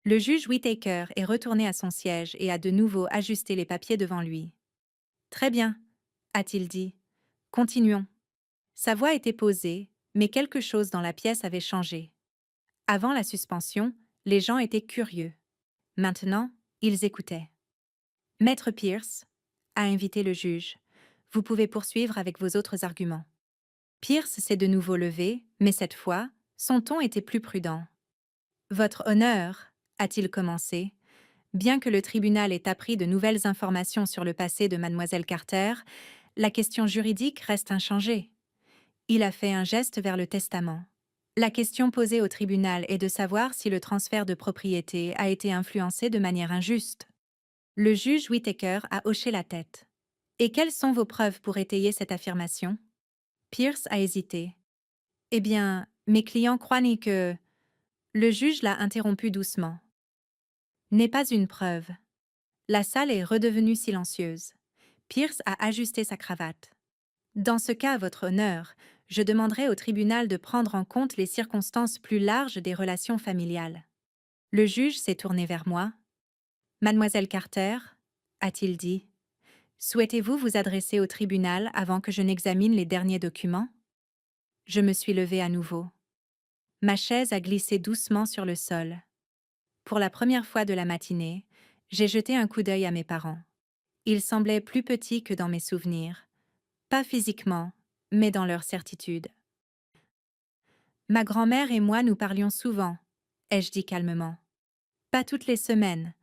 Le juge Whittaker est retourné à son siège et a de nouveau ajusté les papiers devant lui. « Très bien, » a-t-il dit. « Continuons. » Sa voix était posée, mais quelque chose dans la pièce avait changé. Avant la suspension, les gens étaient curieux. Maintenant, ils écoutaient. « Maître Pierce, » a invité le juge, « vous pouvez poursuivre avec vos autres arguments. » Pierce s'est de nouveau levé, mais cette fois, son ton était plus prudent. « Votre honneur, » a-t-il commencé, « bien que le tribunal ait appris de nouvelles informations sur le passé de mademoiselle Carter, la question juridique reste inchangée. » Il a fait un geste vers le testament. La question posée au tribunal est de savoir si le transfert de propriété a été influencé de manière injuste. Le juge Whittaker a hoché la tête. « Et quelles sont vos preuves pour étayer cette affirmation ?» Pierce a hésité. « Eh bien, mes clients croient que… » Le juge l'a interrompu doucement. « N'est pas une preuve. » La salle est redevenue silencieuse. Pierce a ajusté sa cravate. « Dans ce cas, votre honneur, je demanderai au tribunal de prendre en compte les circonstances plus larges des relations familiales. » Le juge s'est tourné vers moi. « Mademoiselle Carter, » a-t-il dit, « souhaitez-vous vous adresser au tribunal avant que je n'examine les derniers documents ?» Je me suis levée à nouveau. Ma chaise a glissé doucement sur le sol. Pour la première fois de la matinée, j'ai jeté un coup d'œil à mes parents. Ils semblaient plus petits que dans mes souvenirs. Pas physiquement, mais dans leur certitude. Ma grand-mère et moi nous parlions souvent, ai-je dit calmement. Pas toutes les semaines,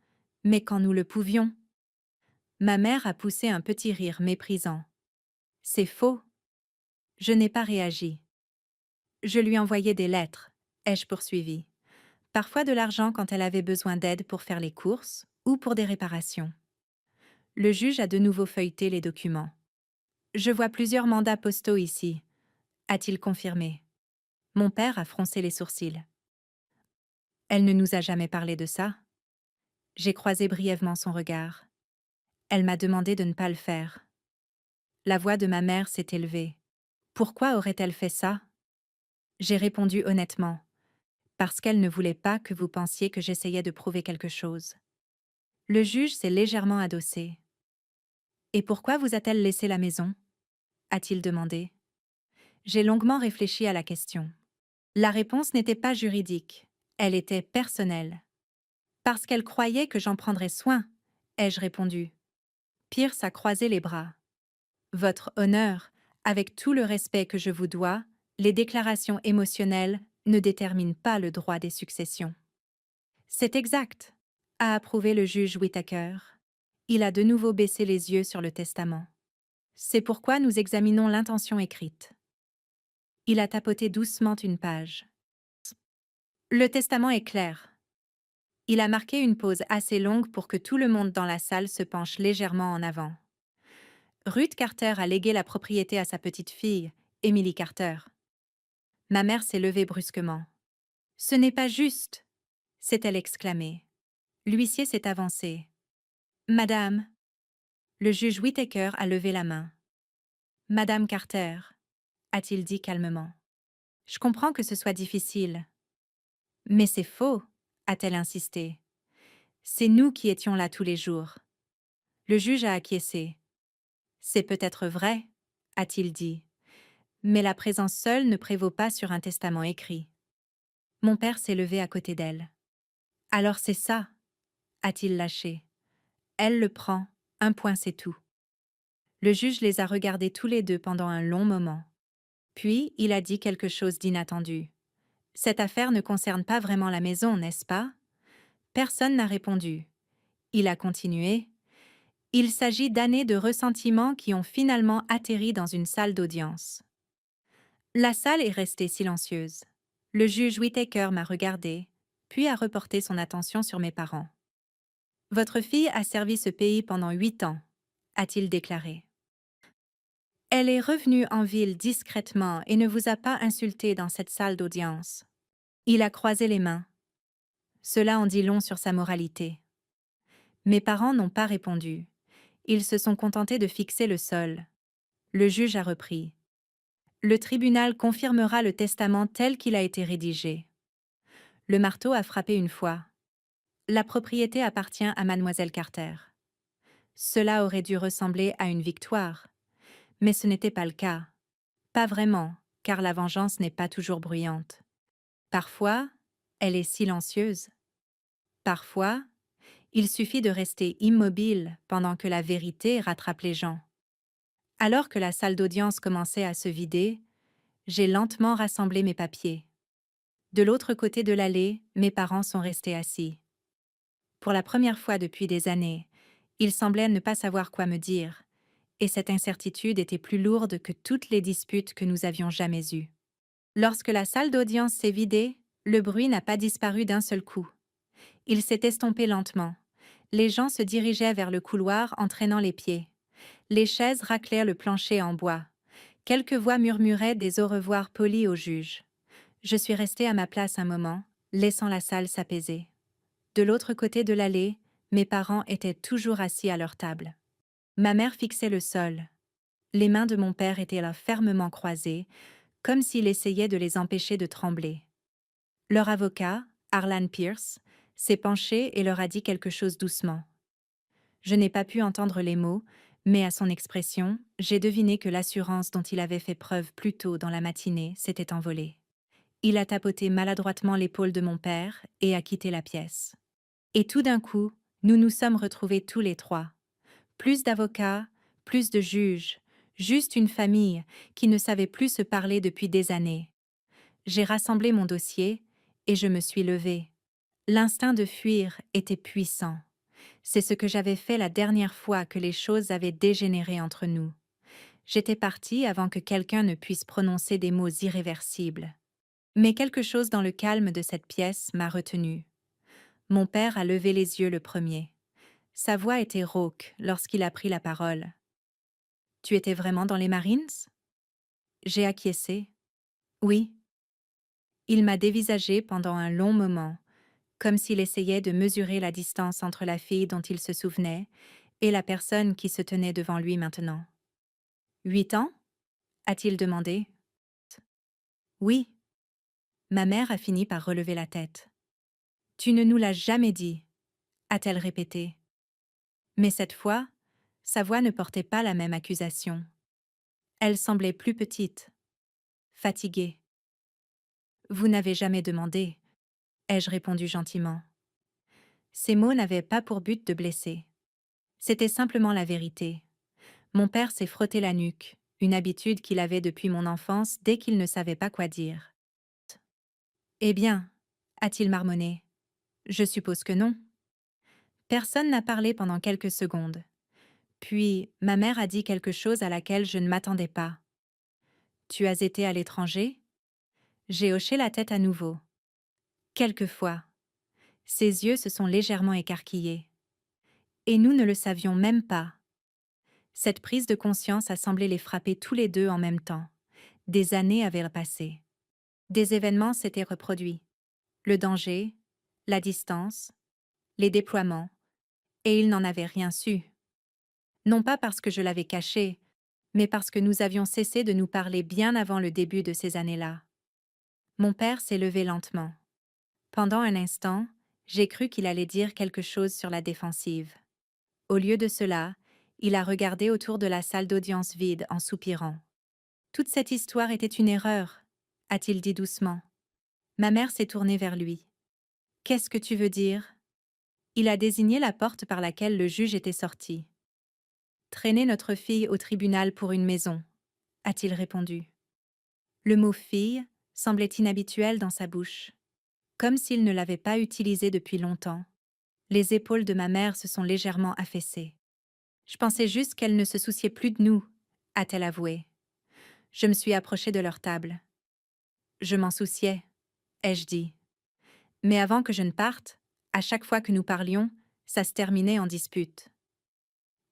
mais quand nous le pouvions. Ma mère a poussé un petit rire méprisant. C'est faux. Je n'ai pas réagi. Je lui envoyais des lettres, ai-je poursuivi. Parfois de l'argent quand elle avait besoin d'aide pour faire les courses ou pour des réparations. Le juge a de nouveau feuilleté les documents. Je vois plusieurs mandats postaux ici, a-t-il confirmé. Mon père a froncé les sourcils. Elle ne nous a jamais parlé de ça. J'ai croisé brièvement son regard. Elle m'a demandé de ne pas le faire. La voix de ma mère s'est élevée. Pourquoi aurait-elle fait ça? J'ai répondu honnêtement. Parce qu'elle ne voulait pas que vous pensiez que j'essayais de prouver quelque chose. Le juge s'est légèrement adossé. Et pourquoi vous a-t-elle laissé la maison? A-t-il demandé. J'ai longuement réfléchi à la question. La réponse n'était pas juridique, elle était personnelle. Parce qu'elle croyait que j'en prendrais soin, ai-je répondu. Pierce a croisé les bras. Votre honneur, avec tout le respect que je vous dois, les déclarations émotionnelles ne déterminent pas le droit des successions. C'est exact, a approuvé le juge Whittaker. Il a de nouveau baissé les yeux sur le testament. C'est pourquoi nous examinons l'intention écrite. Il a tapoté doucement une page. Le testament est clair. Il a marqué une pause assez longue pour que tout le monde dans la salle se penche légèrement en avant. Ruth Carter a légué la propriété à sa petite-fille, Emily Carter. Ma mère s'est levée brusquement. « Ce n'est pas juste !» s'est-elle exclamée. L'huissier s'est avancé. « Madame !» Le juge Whittaker a levé la main. « Madame Carter !» a-t-il dit calmement. « Je comprends que ce soit difficile. »« Mais c'est faux !» a-t-elle insisté. « C'est nous qui étions là tous les jours. » Le juge a acquiescé. « C'est peut-être vrai, » a-t-il dit. « Mais la présence seule ne prévaut pas sur un testament écrit. » Mon père s'est levé à côté d'elle. « Alors c'est ça !» a-t-il lâché. « Elle le prend, un point c'est tout. » Le juge les a regardés tous les deux pendant un long moment. Puis, il a dit quelque chose d'inattendu. Cette affaire ne concerne pas vraiment la maison, n'est-ce pas? Personne n'a répondu. Il a continué. Il s'agit d'années de ressentiments qui ont finalement atterri dans une salle d'audience. La salle est restée silencieuse. Le juge Whittaker m'a regardé, puis a reporté son attention sur mes parents. Votre fille a servi ce pays pendant 8 ans, a-t-il déclaré. Elle est revenue en ville discrètement et ne vous a pas insulté dans cette salle d'audience. Il a croisé les mains. Cela en dit long sur sa moralité. Mes parents n'ont pas répondu. Ils se sont contentés de fixer le sol. Le juge a repris. Le tribunal confirmera le testament tel qu'il a été rédigé. Le marteau a frappé une fois. La propriété appartient à mademoiselle Carter. Cela aurait dû ressembler à une victoire. Mais ce n'était pas le cas. Pas vraiment, car la vengeance n'est pas toujours bruyante. Parfois, elle est silencieuse. Parfois, il suffit de rester immobile pendant que la vérité rattrape les gens. Alors que la salle d'audience commençait à se vider, j'ai lentement rassemblé mes papiers. De l'autre côté de l'allée, mes parents sont restés assis. Pour la première fois depuis des années, ils semblaient ne pas savoir quoi me dire, et cette incertitude était plus lourde que toutes les disputes que nous avions jamais eues. Lorsque la salle d'audience s'est vidée, le bruit n'a pas disparu d'un seul coup. Il s'est estompé lentement. Les gens se dirigeaient vers le couloir en traînant les pieds. Les chaises raclèrent le plancher en bois. Quelques voix murmuraient des au revoir polis au juge. Je suis restée à ma place un moment, laissant la salle s'apaiser. De l'autre côté de l'allée, mes parents étaient toujours assis à leur table. Ma mère fixait le sol. Les mains de mon père étaient là fermement croisées, comme s'il essayait de les empêcher de trembler. Leur avocat, Arlan Pierce, s'est penché et leur a dit quelque chose doucement. Je n'ai pas pu entendre les mots, mais à son expression, j'ai deviné que l'assurance dont il avait fait preuve plus tôt dans la matinée s'était envolée. Il a tapoté maladroitement l'épaule de mon père et a quitté la pièce. Et tout d'un coup, nous nous sommes retrouvés tous les trois. Plus d'avocats, plus de juges, juste une famille qui ne savait plus se parler depuis des années. J'ai rassemblé mon dossier et je me suis levée. L'instinct de fuir était puissant. C'est ce que j'avais fait la dernière fois que les choses avaient dégénéré entre nous. J'étais partie avant que quelqu'un ne puisse prononcer des mots irréversibles. Mais quelque chose dans le calme de cette pièce m'a retenue. Mon père a levé les yeux le premier. Sa voix était rauque lorsqu'il a pris la parole. « Tu étais vraiment dans les Marines ?» J'ai acquiescé. « Oui. » Il m'a dévisagé pendant un long moment, comme s'il essayait de mesurer la distance entre la fille dont il se souvenait et la personne qui se tenait devant lui maintenant. « 8 ans ?» a-t-il demandé. « Oui. » Ma mère a fini par relever la tête. « Tu ne nous l'as jamais dit » a-t-elle répété. Mais cette fois, sa voix ne portait pas la même accusation. Elle semblait plus petite, fatiguée. « Vous n'avez jamais demandé » ai-je répondu gentiment. Ces mots n'avaient pas pour but de blesser. C'était simplement la vérité. Mon père s'est frotté la nuque, une habitude qu'il avait depuis mon enfance dès qu'il ne savait pas quoi dire. « Eh bien, » a-t-il marmonné. « Je suppose que non. » Personne n'a parlé pendant quelques secondes. Puis, ma mère a dit quelque chose à laquelle je ne m'attendais pas. « Tu as été à l'étranger ?» J'ai hoché la tête à nouveau. Quelquefois. Ses yeux se sont légèrement écarquillés. Et nous ne le savions même pas. Cette prise de conscience a semblé les frapper tous les deux en même temps. Des années avaient passé. Des événements s'étaient reproduits. Le danger, la distance, les déploiements, et ils n'en avaient rien su. Non pas parce que je l'avais caché, mais parce que nous avions cessé de nous parler bien avant le début de ces années-là. Mon père s'est levé lentement. Pendant un instant, j'ai cru qu'il allait dire quelque chose sur la défensive. Au lieu de cela, il a regardé autour de la salle d'audience vide en soupirant. « Toute cette histoire était une erreur », a-t-il dit doucement. Ma mère s'est tournée vers lui. « Qu'est-ce que tu veux dire ?» Il a désigné la porte par laquelle le juge était sorti. « Traîner notre fille au tribunal pour une maison, a-t-il répondu. Le mot fille semblait inhabituel dans sa bouche, comme s'il ne l'avait pas utilisé depuis longtemps. Les épaules de ma mère se sont légèrement affaissées. Je pensais juste qu'elle ne se souciait plus de nous, a-t-elle avoué. Je me suis approchée de leur table. Je m'en souciais, ai-je dit. Mais avant que je ne parte, à chaque fois que nous parlions, ça se terminait en dispute.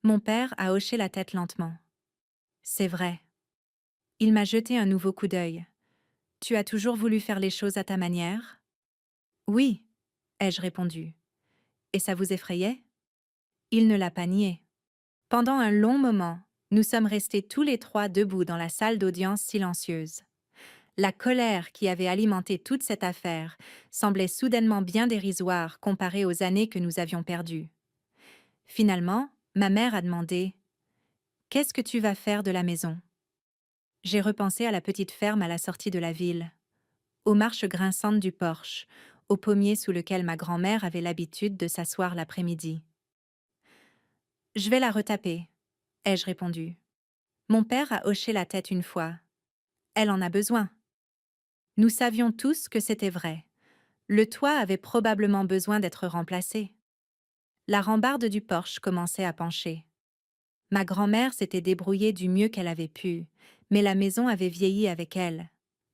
Mon père a hoché la tête lentement. C'est vrai. Il m'a jeté un nouveau coup d'œil. Tu as toujours voulu faire les choses à ta manière? Oui, ai-je répondu. Et ça vous effrayait? Il ne l'a pas nié. Pendant un long moment, nous sommes restés tous les trois debout dans la salle d'audience silencieuse. La colère qui avait alimenté toute cette affaire semblait soudainement bien dérisoire comparée aux années que nous avions perdues. Finalement, ma mère a demandé « Qu'est-ce que tu vas faire de la maison ?» J'ai repensé à la petite ferme à la sortie de la ville, aux marches grinçantes du porche, au pommier sous lequel ma grand-mère avait l'habitude de s'asseoir l'après-midi. « Je vais la retaper, » ai-je répondu. Mon père a hoché la tête une fois. « Elle en a besoin. » Nous savions tous que c'était vrai. Le toit avait probablement besoin d'être remplacé. La rambarde du porche commençait à pencher. Ma grand-mère s'était débrouillée du mieux qu'elle avait pu, mais la maison avait vieilli avec elle.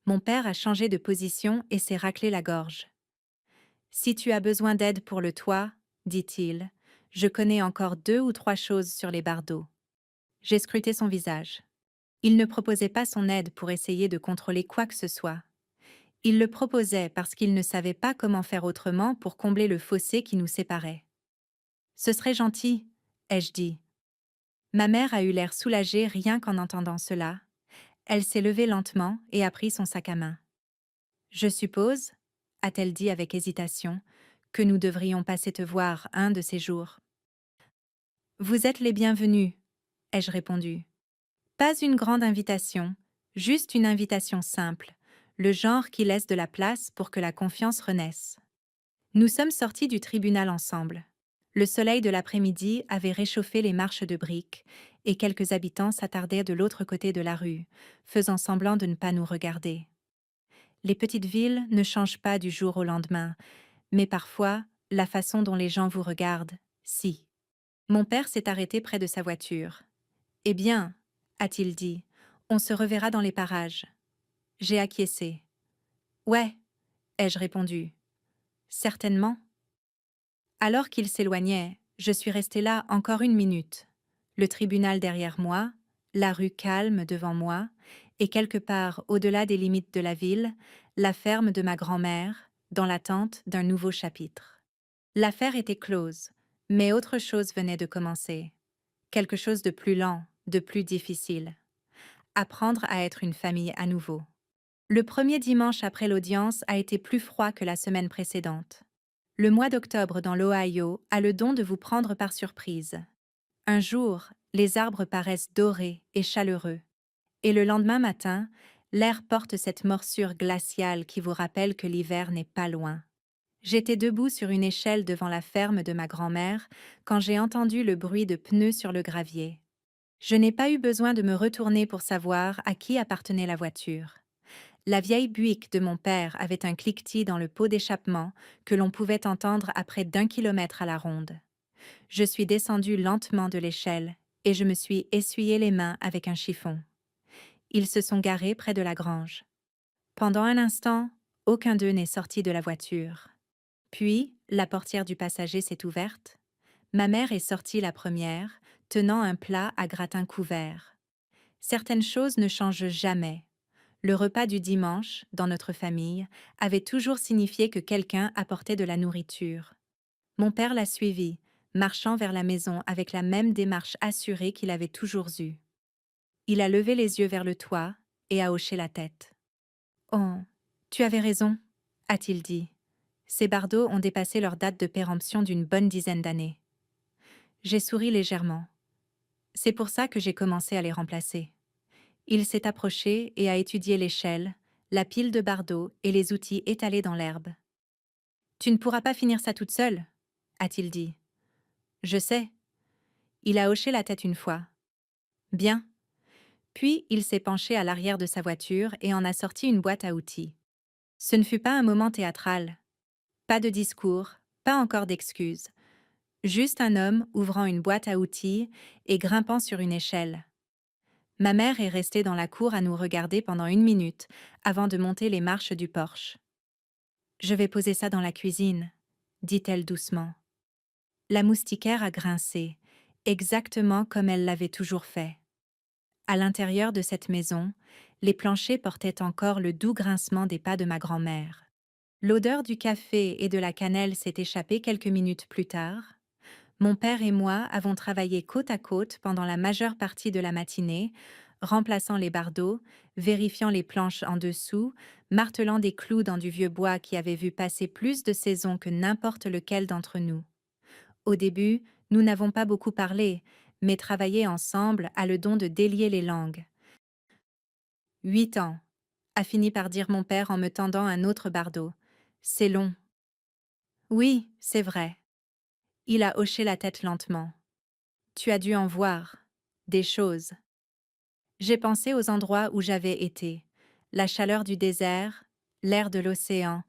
Mon père a changé de position et s'est raclé la gorge. « Si tu as besoin d'aide pour le toit, dit-il, je connais encore 2 ou 3 choses sur les bardeaux. » J'ai scruté son visage. Il ne proposait pas son aide pour essayer de contrôler quoi que ce soit. Il le proposait parce qu'il ne savait pas comment faire autrement pour combler le fossé qui nous séparait. « Ce serait gentil, » ai-je dit. Ma mère a eu l'air soulagée rien qu'en entendant cela. Elle s'est levée lentement et a pris son sac à main. « Je suppose, » a-t-elle dit avec hésitation, « que nous devrions passer te voir un de ces jours. »« Vous êtes les bienvenus, » ai-je répondu. Pas une grande invitation, juste une invitation simple, le genre qui laisse de la place pour que la confiance renaisse. Nous sommes sortis du tribunal ensemble. Le soleil de l'après-midi avait réchauffé les marches de briques, et quelques habitants s'attardaient de l'autre côté de la rue, faisant semblant de ne pas nous regarder. Les petites villes ne changent pas du jour au lendemain, mais parfois, la façon dont les gens vous regardent, si. Mon père s'est arrêté près de sa voiture. « Eh bien, » a-t-il dit, « on se reverra dans les parages. » J'ai acquiescé. « Ouais, » ai-je répondu. « Certainement. » Alors qu'il s'éloignait, je suis restée là encore 1 minute. Le tribunal derrière moi, la rue calme devant moi, et quelque part au-delà des limites de la ville, la ferme de ma grand-mère, dans l'attente d'un nouveau chapitre. L'affaire était close, mais autre chose venait de commencer. Quelque chose de plus lent, de plus difficile. Apprendre à être une famille à nouveau. Le premier dimanche après l'audience a été plus froid que la semaine précédente. Le mois d'octobre dans l'Ohio a le don de vous prendre par surprise. Un jour, les arbres paraissent dorés et chaleureux. Et le lendemain matin, l'air porte cette morsure glaciale qui vous rappelle que l'hiver n'est pas loin. J'étais debout sur une échelle devant la ferme de ma grand-mère quand j'ai entendu le bruit de pneus sur le gravier. Je n'ai pas eu besoin de me retourner pour savoir à qui appartenait la voiture. La vieille Buick de mon père avait un cliquetis dans le pot d'échappement que l'on pouvait entendre à près d'1 kilomètre à la ronde. Je suis descendue lentement de l'échelle et je me suis essuyé les mains avec un chiffon. Ils se sont garés près de la grange. Pendant un instant, aucun d'eux n'est sorti de la voiture. Puis, la portière du passager s'est ouverte. Ma mère est sortie la première, tenant un plat à gratin couvert. Certaines choses ne changent jamais. Le repas du dimanche, dans notre famille, avait toujours signifié que quelqu'un apportait de la nourriture. Mon père l'a suivi, marchant vers la maison avec la même démarche assurée qu'il avait toujours eue. Il a levé les yeux vers le toit et a hoché la tête. « Oh, tu avais raison, » a-t-il dit. Ces bardeaux ont dépassé leur date de péremption d'une bonne dizaine d'années. J'ai souri légèrement. C'est pour ça que j'ai commencé à les remplacer. Il s'est approché et a étudié l'échelle, la pile de bardeaux et les outils étalés dans l'herbe. « Tu ne pourras pas finir ça toute seule, » a-t-il dit. « Je sais. » Il a hoché la tête une fois. Bien. Puis il s'est penché à l'arrière de sa voiture et en a sorti une boîte à outils. Ce ne fut pas un moment théâtral. Pas de discours, pas encore d'excuses. Juste un homme ouvrant une boîte à outils et grimpant sur une échelle. Ma mère est restée dans la cour à nous regarder pendant 1 minute avant de monter les marches du porche. Je vais poser ça dans la cuisine, dit-elle doucement. La moustiquaire a grincé, exactement comme elle l'avait toujours fait. À l'intérieur de cette maison, les planchers portaient encore le doux grincement des pas de ma grand-mère. L'odeur du café et de la cannelle s'est échappée quelques minutes plus tard. Mon père et moi avons travaillé côte à côte pendant la majeure partie de la matinée, remplaçant les bardeaux, vérifiant les planches en dessous, martelant des clous dans du vieux bois qui avait vu passer plus de saisons que n'importe lequel d'entre nous. Au début, nous n'avons pas beaucoup parlé, mais travailler ensemble a le don de délier les langues. 8 ans, a fini par dire mon père en me tendant un autre bardeau. C'est long. Oui, c'est vrai. Il a hoché la tête lentement. Tu as dû en voir. Des choses. J'ai pensé aux endroits où j'avais été. La chaleur du désert, l'air de l'océan,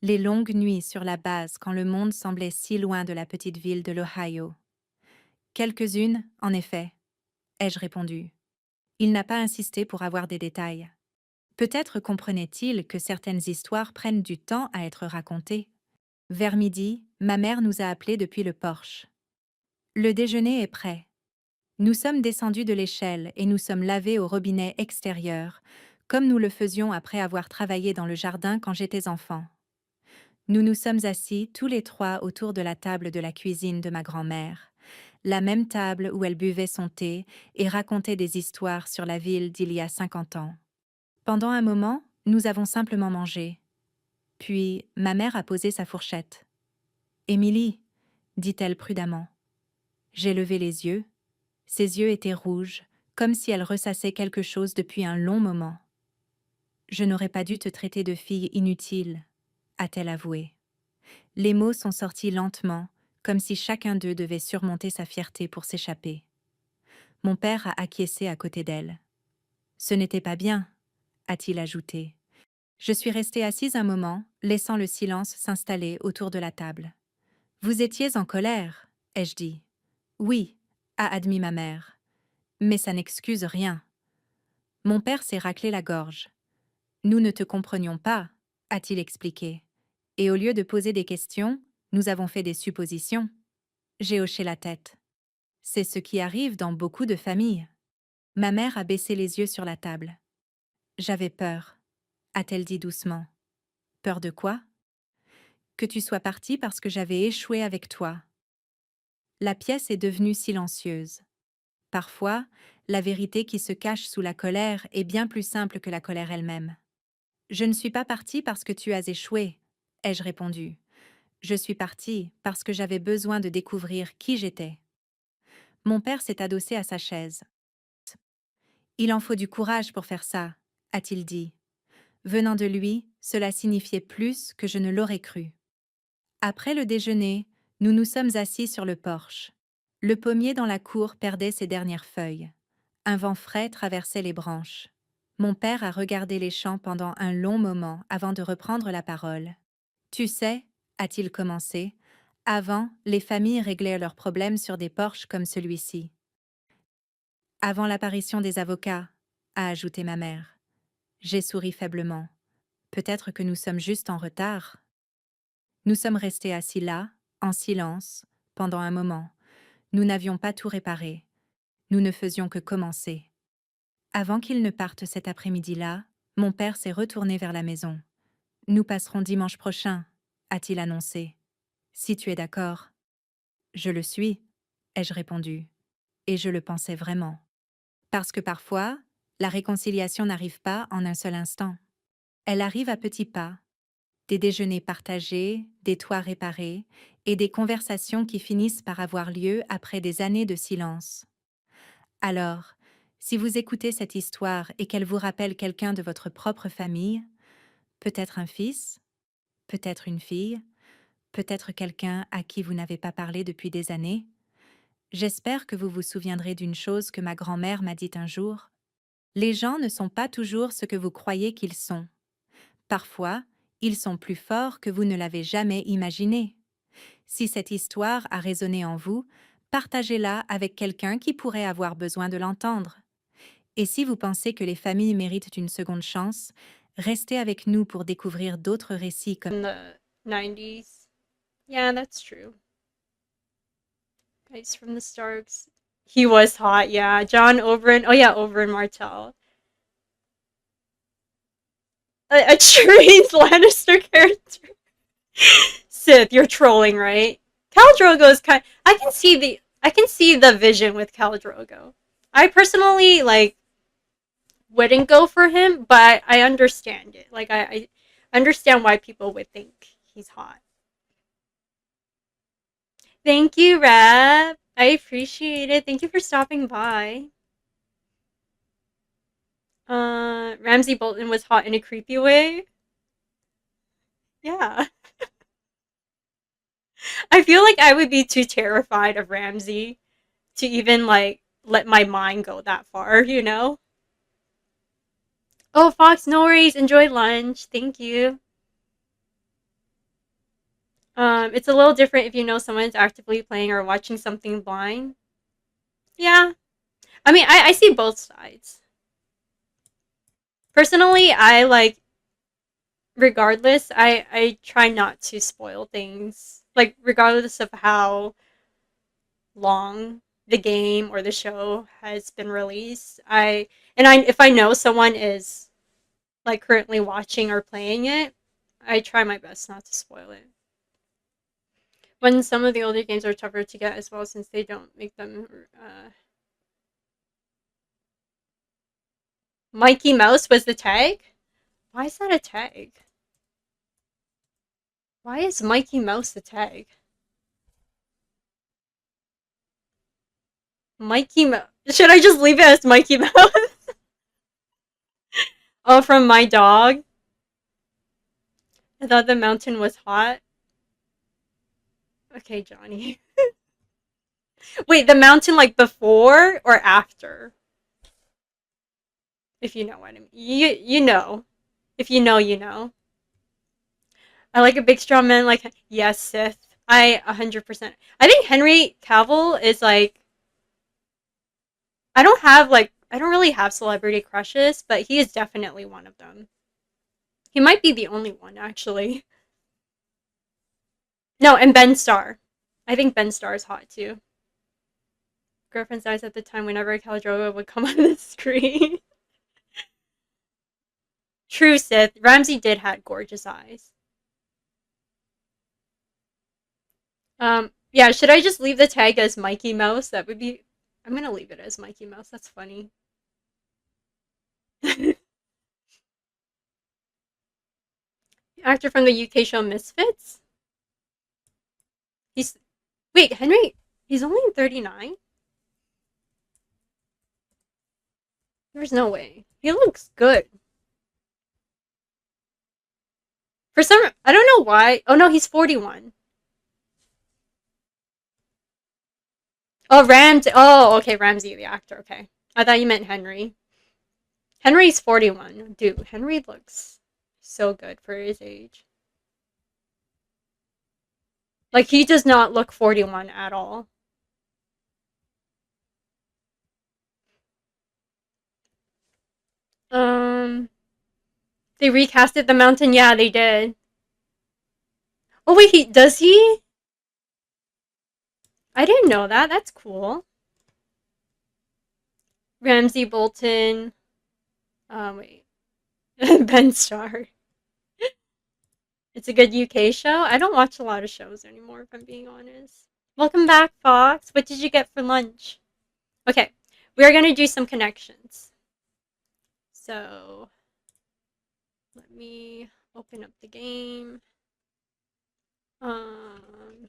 les longues nuits sur la base quand le monde semblait si loin de la petite ville de l'Ohio. Quelques-unes, en effet, ai-je répondu. Il n'a pas insisté pour avoir des détails. Peut-être comprenait-il que certaines histoires prennent du temps à être racontées. Vers midi, ma mère nous a appelés depuis le porche. Le déjeuner est prêt. Nous sommes descendus de l'échelle et nous sommes lavés au robinet extérieur, comme nous le faisions après avoir travaillé dans le jardin quand j'étais enfant. Nous nous sommes assis tous les trois autour de la table de la cuisine de ma grand-mère, la même table où elle buvait son thé et racontait des histoires sur la ville d'il y a 50 ans. Pendant un moment, nous avons simplement mangé. Puis, ma mère a posé sa fourchette. « Émilie, » dit-elle prudemment. J'ai levé les yeux. Ses yeux étaient rouges, comme si elle ressassait quelque chose depuis un long moment. « Je n'aurais pas dû te traiter de fille inutile, » a-t-elle avoué. Les mots sont sortis lentement, comme si chacun d'eux devait surmonter sa fierté pour s'échapper. Mon père a acquiescé à côté d'elle. « Ce n'était pas bien, » a-t-il ajouté. Je suis restée assise un moment, laissant le silence s'installer autour de la table. « Vous étiez en colère, » ai-je dit. « Oui, » a admis ma mère. « Mais ça n'excuse rien. » Mon père s'est raclé la gorge. « Nous ne te comprenions pas, » a-t-il expliqué. Et au lieu de poser des questions, nous avons fait des suppositions. J'ai hoché la tête. C'est ce qui arrive dans beaucoup de familles. Ma mère a baissé les yeux sur la table. J'avais peur, a-t-elle dit doucement. Peur de quoi? Que tu sois partie parce que j'avais échoué avec toi. La pièce est devenue silencieuse. Parfois, la vérité qui se cache sous la colère est bien plus simple que la colère elle-même. Je ne suis pas partie parce que tu as échoué, ai-je répondu. Je suis partie parce que j'avais besoin de découvrir qui j'étais. Mon père s'est adossé à sa chaise. Il en faut du courage pour faire ça, a-t-il dit. Venant de lui, cela signifiait plus que je ne l'aurais cru. Après le déjeuner, nous nous sommes assis sur le porche. Le pommier dans la cour perdait ses dernières feuilles. Un vent frais traversait les branches. Mon père a regardé les champs pendant un long moment avant de reprendre la parole. « Tu sais, » a-t-il commencé, « avant, les familles réglaient leurs problèmes sur des porches comme celui-ci. »« Avant l'apparition des avocats, » a ajouté ma mère. J'ai souri faiblement. Peut-être que nous sommes juste en retard. Nous sommes restés assis là, en silence, pendant un moment. Nous n'avions pas tout réparé. Nous ne faisions que commencer. Avant qu'il ne parte cet après-midi-là, mon père s'est retourné vers la maison. « Nous passerons dimanche prochain, » a-t-il annoncé. « Si tu es d'accord. »« Je le suis, » ai-je répondu. Et je le pensais vraiment. Parce que parfois, la réconciliation n'arrive pas en un seul instant. Elle arrive à petits pas. Des déjeuners partagés, des toits réparés, et des conversations qui finissent par avoir lieu après des années de silence. Alors, si vous écoutez cette histoire et qu'elle vous rappelle quelqu'un de votre propre famille, peut-être un fils, peut-être une fille, peut-être quelqu'un à qui vous n'avez pas parlé depuis des années, J'espère que vous vous souviendrez d'une chose que ma grand-mère m'a dite un jour. Les gens ne sont pas toujours ce que vous croyez qu'ils sont. Parfois, ils sont plus forts que vous ne l'avez jamais imaginé. Si cette histoire a résonné en vous, partagez-la avec quelqu'un qui pourrait avoir besoin de l'entendre. Et si vous pensez que les familles méritent une seconde chance, restez avec nous pour découvrir d'autres récits comme In the 90s. Yeah, that's true. Guys from the Starks. He was hot, yeah. John Oberyn. Oh yeah, Oberyn Martell. A Tyrion Lannister character. Sith, you're trolling, right? Khal Drogo is kind. I can see the vision with Khal Drogo. I personally wouldn't go for him, but I understand it. I understand why people would think he's hot. Thank you, Rab. I appreciate it. Thank you for stopping by. Ramsay Bolton was hot in a creepy way. Yeah. I feel like I would be too terrified of Ramsay to even let my mind go that far, you know? Oh, Fox, no worries. Enjoy lunch. Thank you. It's a little different if you know someone's actively playing or watching something blind. Yeah. I mean, I see both sides. Personally, regardless, I try not to spoil things. Like, regardless of how long the game or the show has been released. If I know someone is like currently watching or playing it, I try my best not to spoil it. When some of the older games are tougher to get as well since they don't make them Mikey Mouse was the tag? Why is that a tag? Why is Mikey Mouse the tag? Mikey Mouse. Should I just leave it as Mikey Mouse? Oh, from my dog. I thought the mountain was hot. Okay, Johnny. Wait, the mountain like before or after? If you know what I mean. You know. If you know, you know. I like a big strong man like yes, Sith. I 100%. I think Henry Cavill is like I don't really have celebrity crushes, but he is definitely one of them. He might be the only one actually. No, and Ben Starr. I think Ben Starr is hot too. Girlfriend's eyes at the time whenever Khal Drogo would come on the screen. True, Sith. Ramsay did have gorgeous eyes. Yeah, should I just leave the tag as Mikey Mouse? That would be. I'm gonna leave it as Mikey Mouse. That's funny. Actor from the UK show Misfits? He's. Wait, Henry. He's only 39? There's no way. He looks good. For some. I don't know why. Oh no, he's 41. Oh, Ramsey. Oh, okay, Ramsey, the actor. Okay. I thought you meant Henry. Henry's 41. Dude, Henry looks so good for his age. Like, he does not look 41 at all. Um, they recasted the mountain. Yeah, they did. Oh wait, he does he? I didn't know that. That's cool. Ramsey Bolton. Wait, Ben Starr. It's a good UK show. I don't watch a lot of shows anymore, if I'm being honest. Welcome back, Fox. What did you get for lunch? Okay, we are gonna do some connections. So let me open up the game. Um,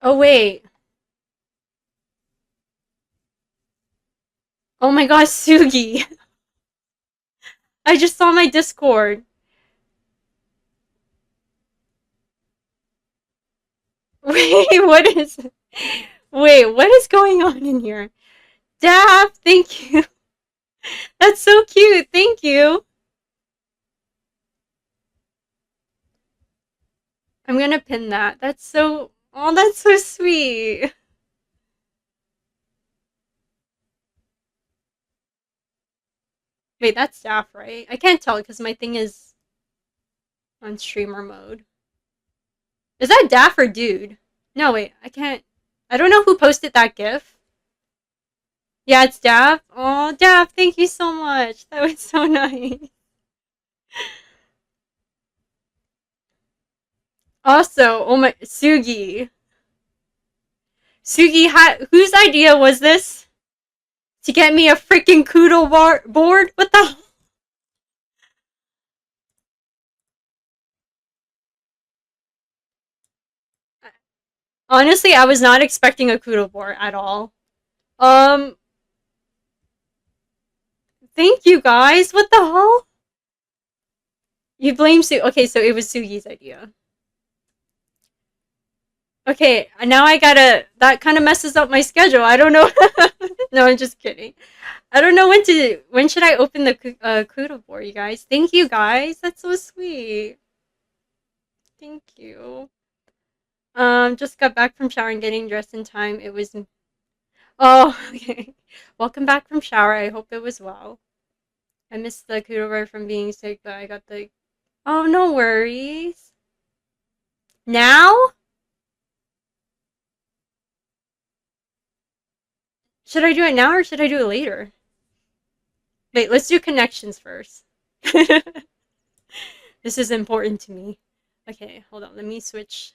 oh wait. Oh my gosh, Sugi. I just saw my Discord. Wait, Wait, what is going on in here? Daff, thank you. That's so cute. Thank you. I'm gonna pin that. That's so sweet. Wait, that's Daff, right? I can't tell because my thing is on streamer mode. Is that Daff or Dude? No, wait, I can't. I don't know who posted that gif. Yeah, it's Daff. Oh, Daff, thank you so much. That was so nice. Also, oh my, Sugi. Whose idea was this? To get me a freaking board? What the? Honestly, I was not expecting a Kudo board at all. Um, Thank you guys. What the hell? You blame Su. Okay, so it was Sugi's idea. Okay, now I gotta. That kind of messes up my schedule. I don't know. No, I'm just kidding. I don't know when should I open the Kudo board, you guys. Thank you guys. That's so sweet. Thank you. Just got back from shower and getting dressed in time. It was. Oh, okay. Welcome back from shower. I hope it was well. I missed the Kudo board from being sick, but I got the. Oh, no worries. Now? Should I do it now or should I do it later? Wait, let's do connections first. This is important to me. Okay, hold on. Let me switch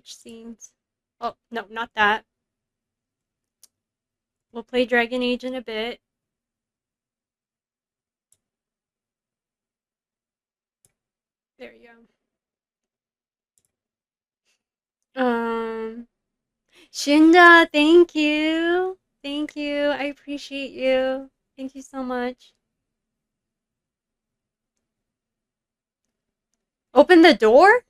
scenes. Oh, no, not that. We'll play Dragon Age in a bit. There you go. Shinda, thank you. Thank you. I appreciate you. Thank you so much. Open the door?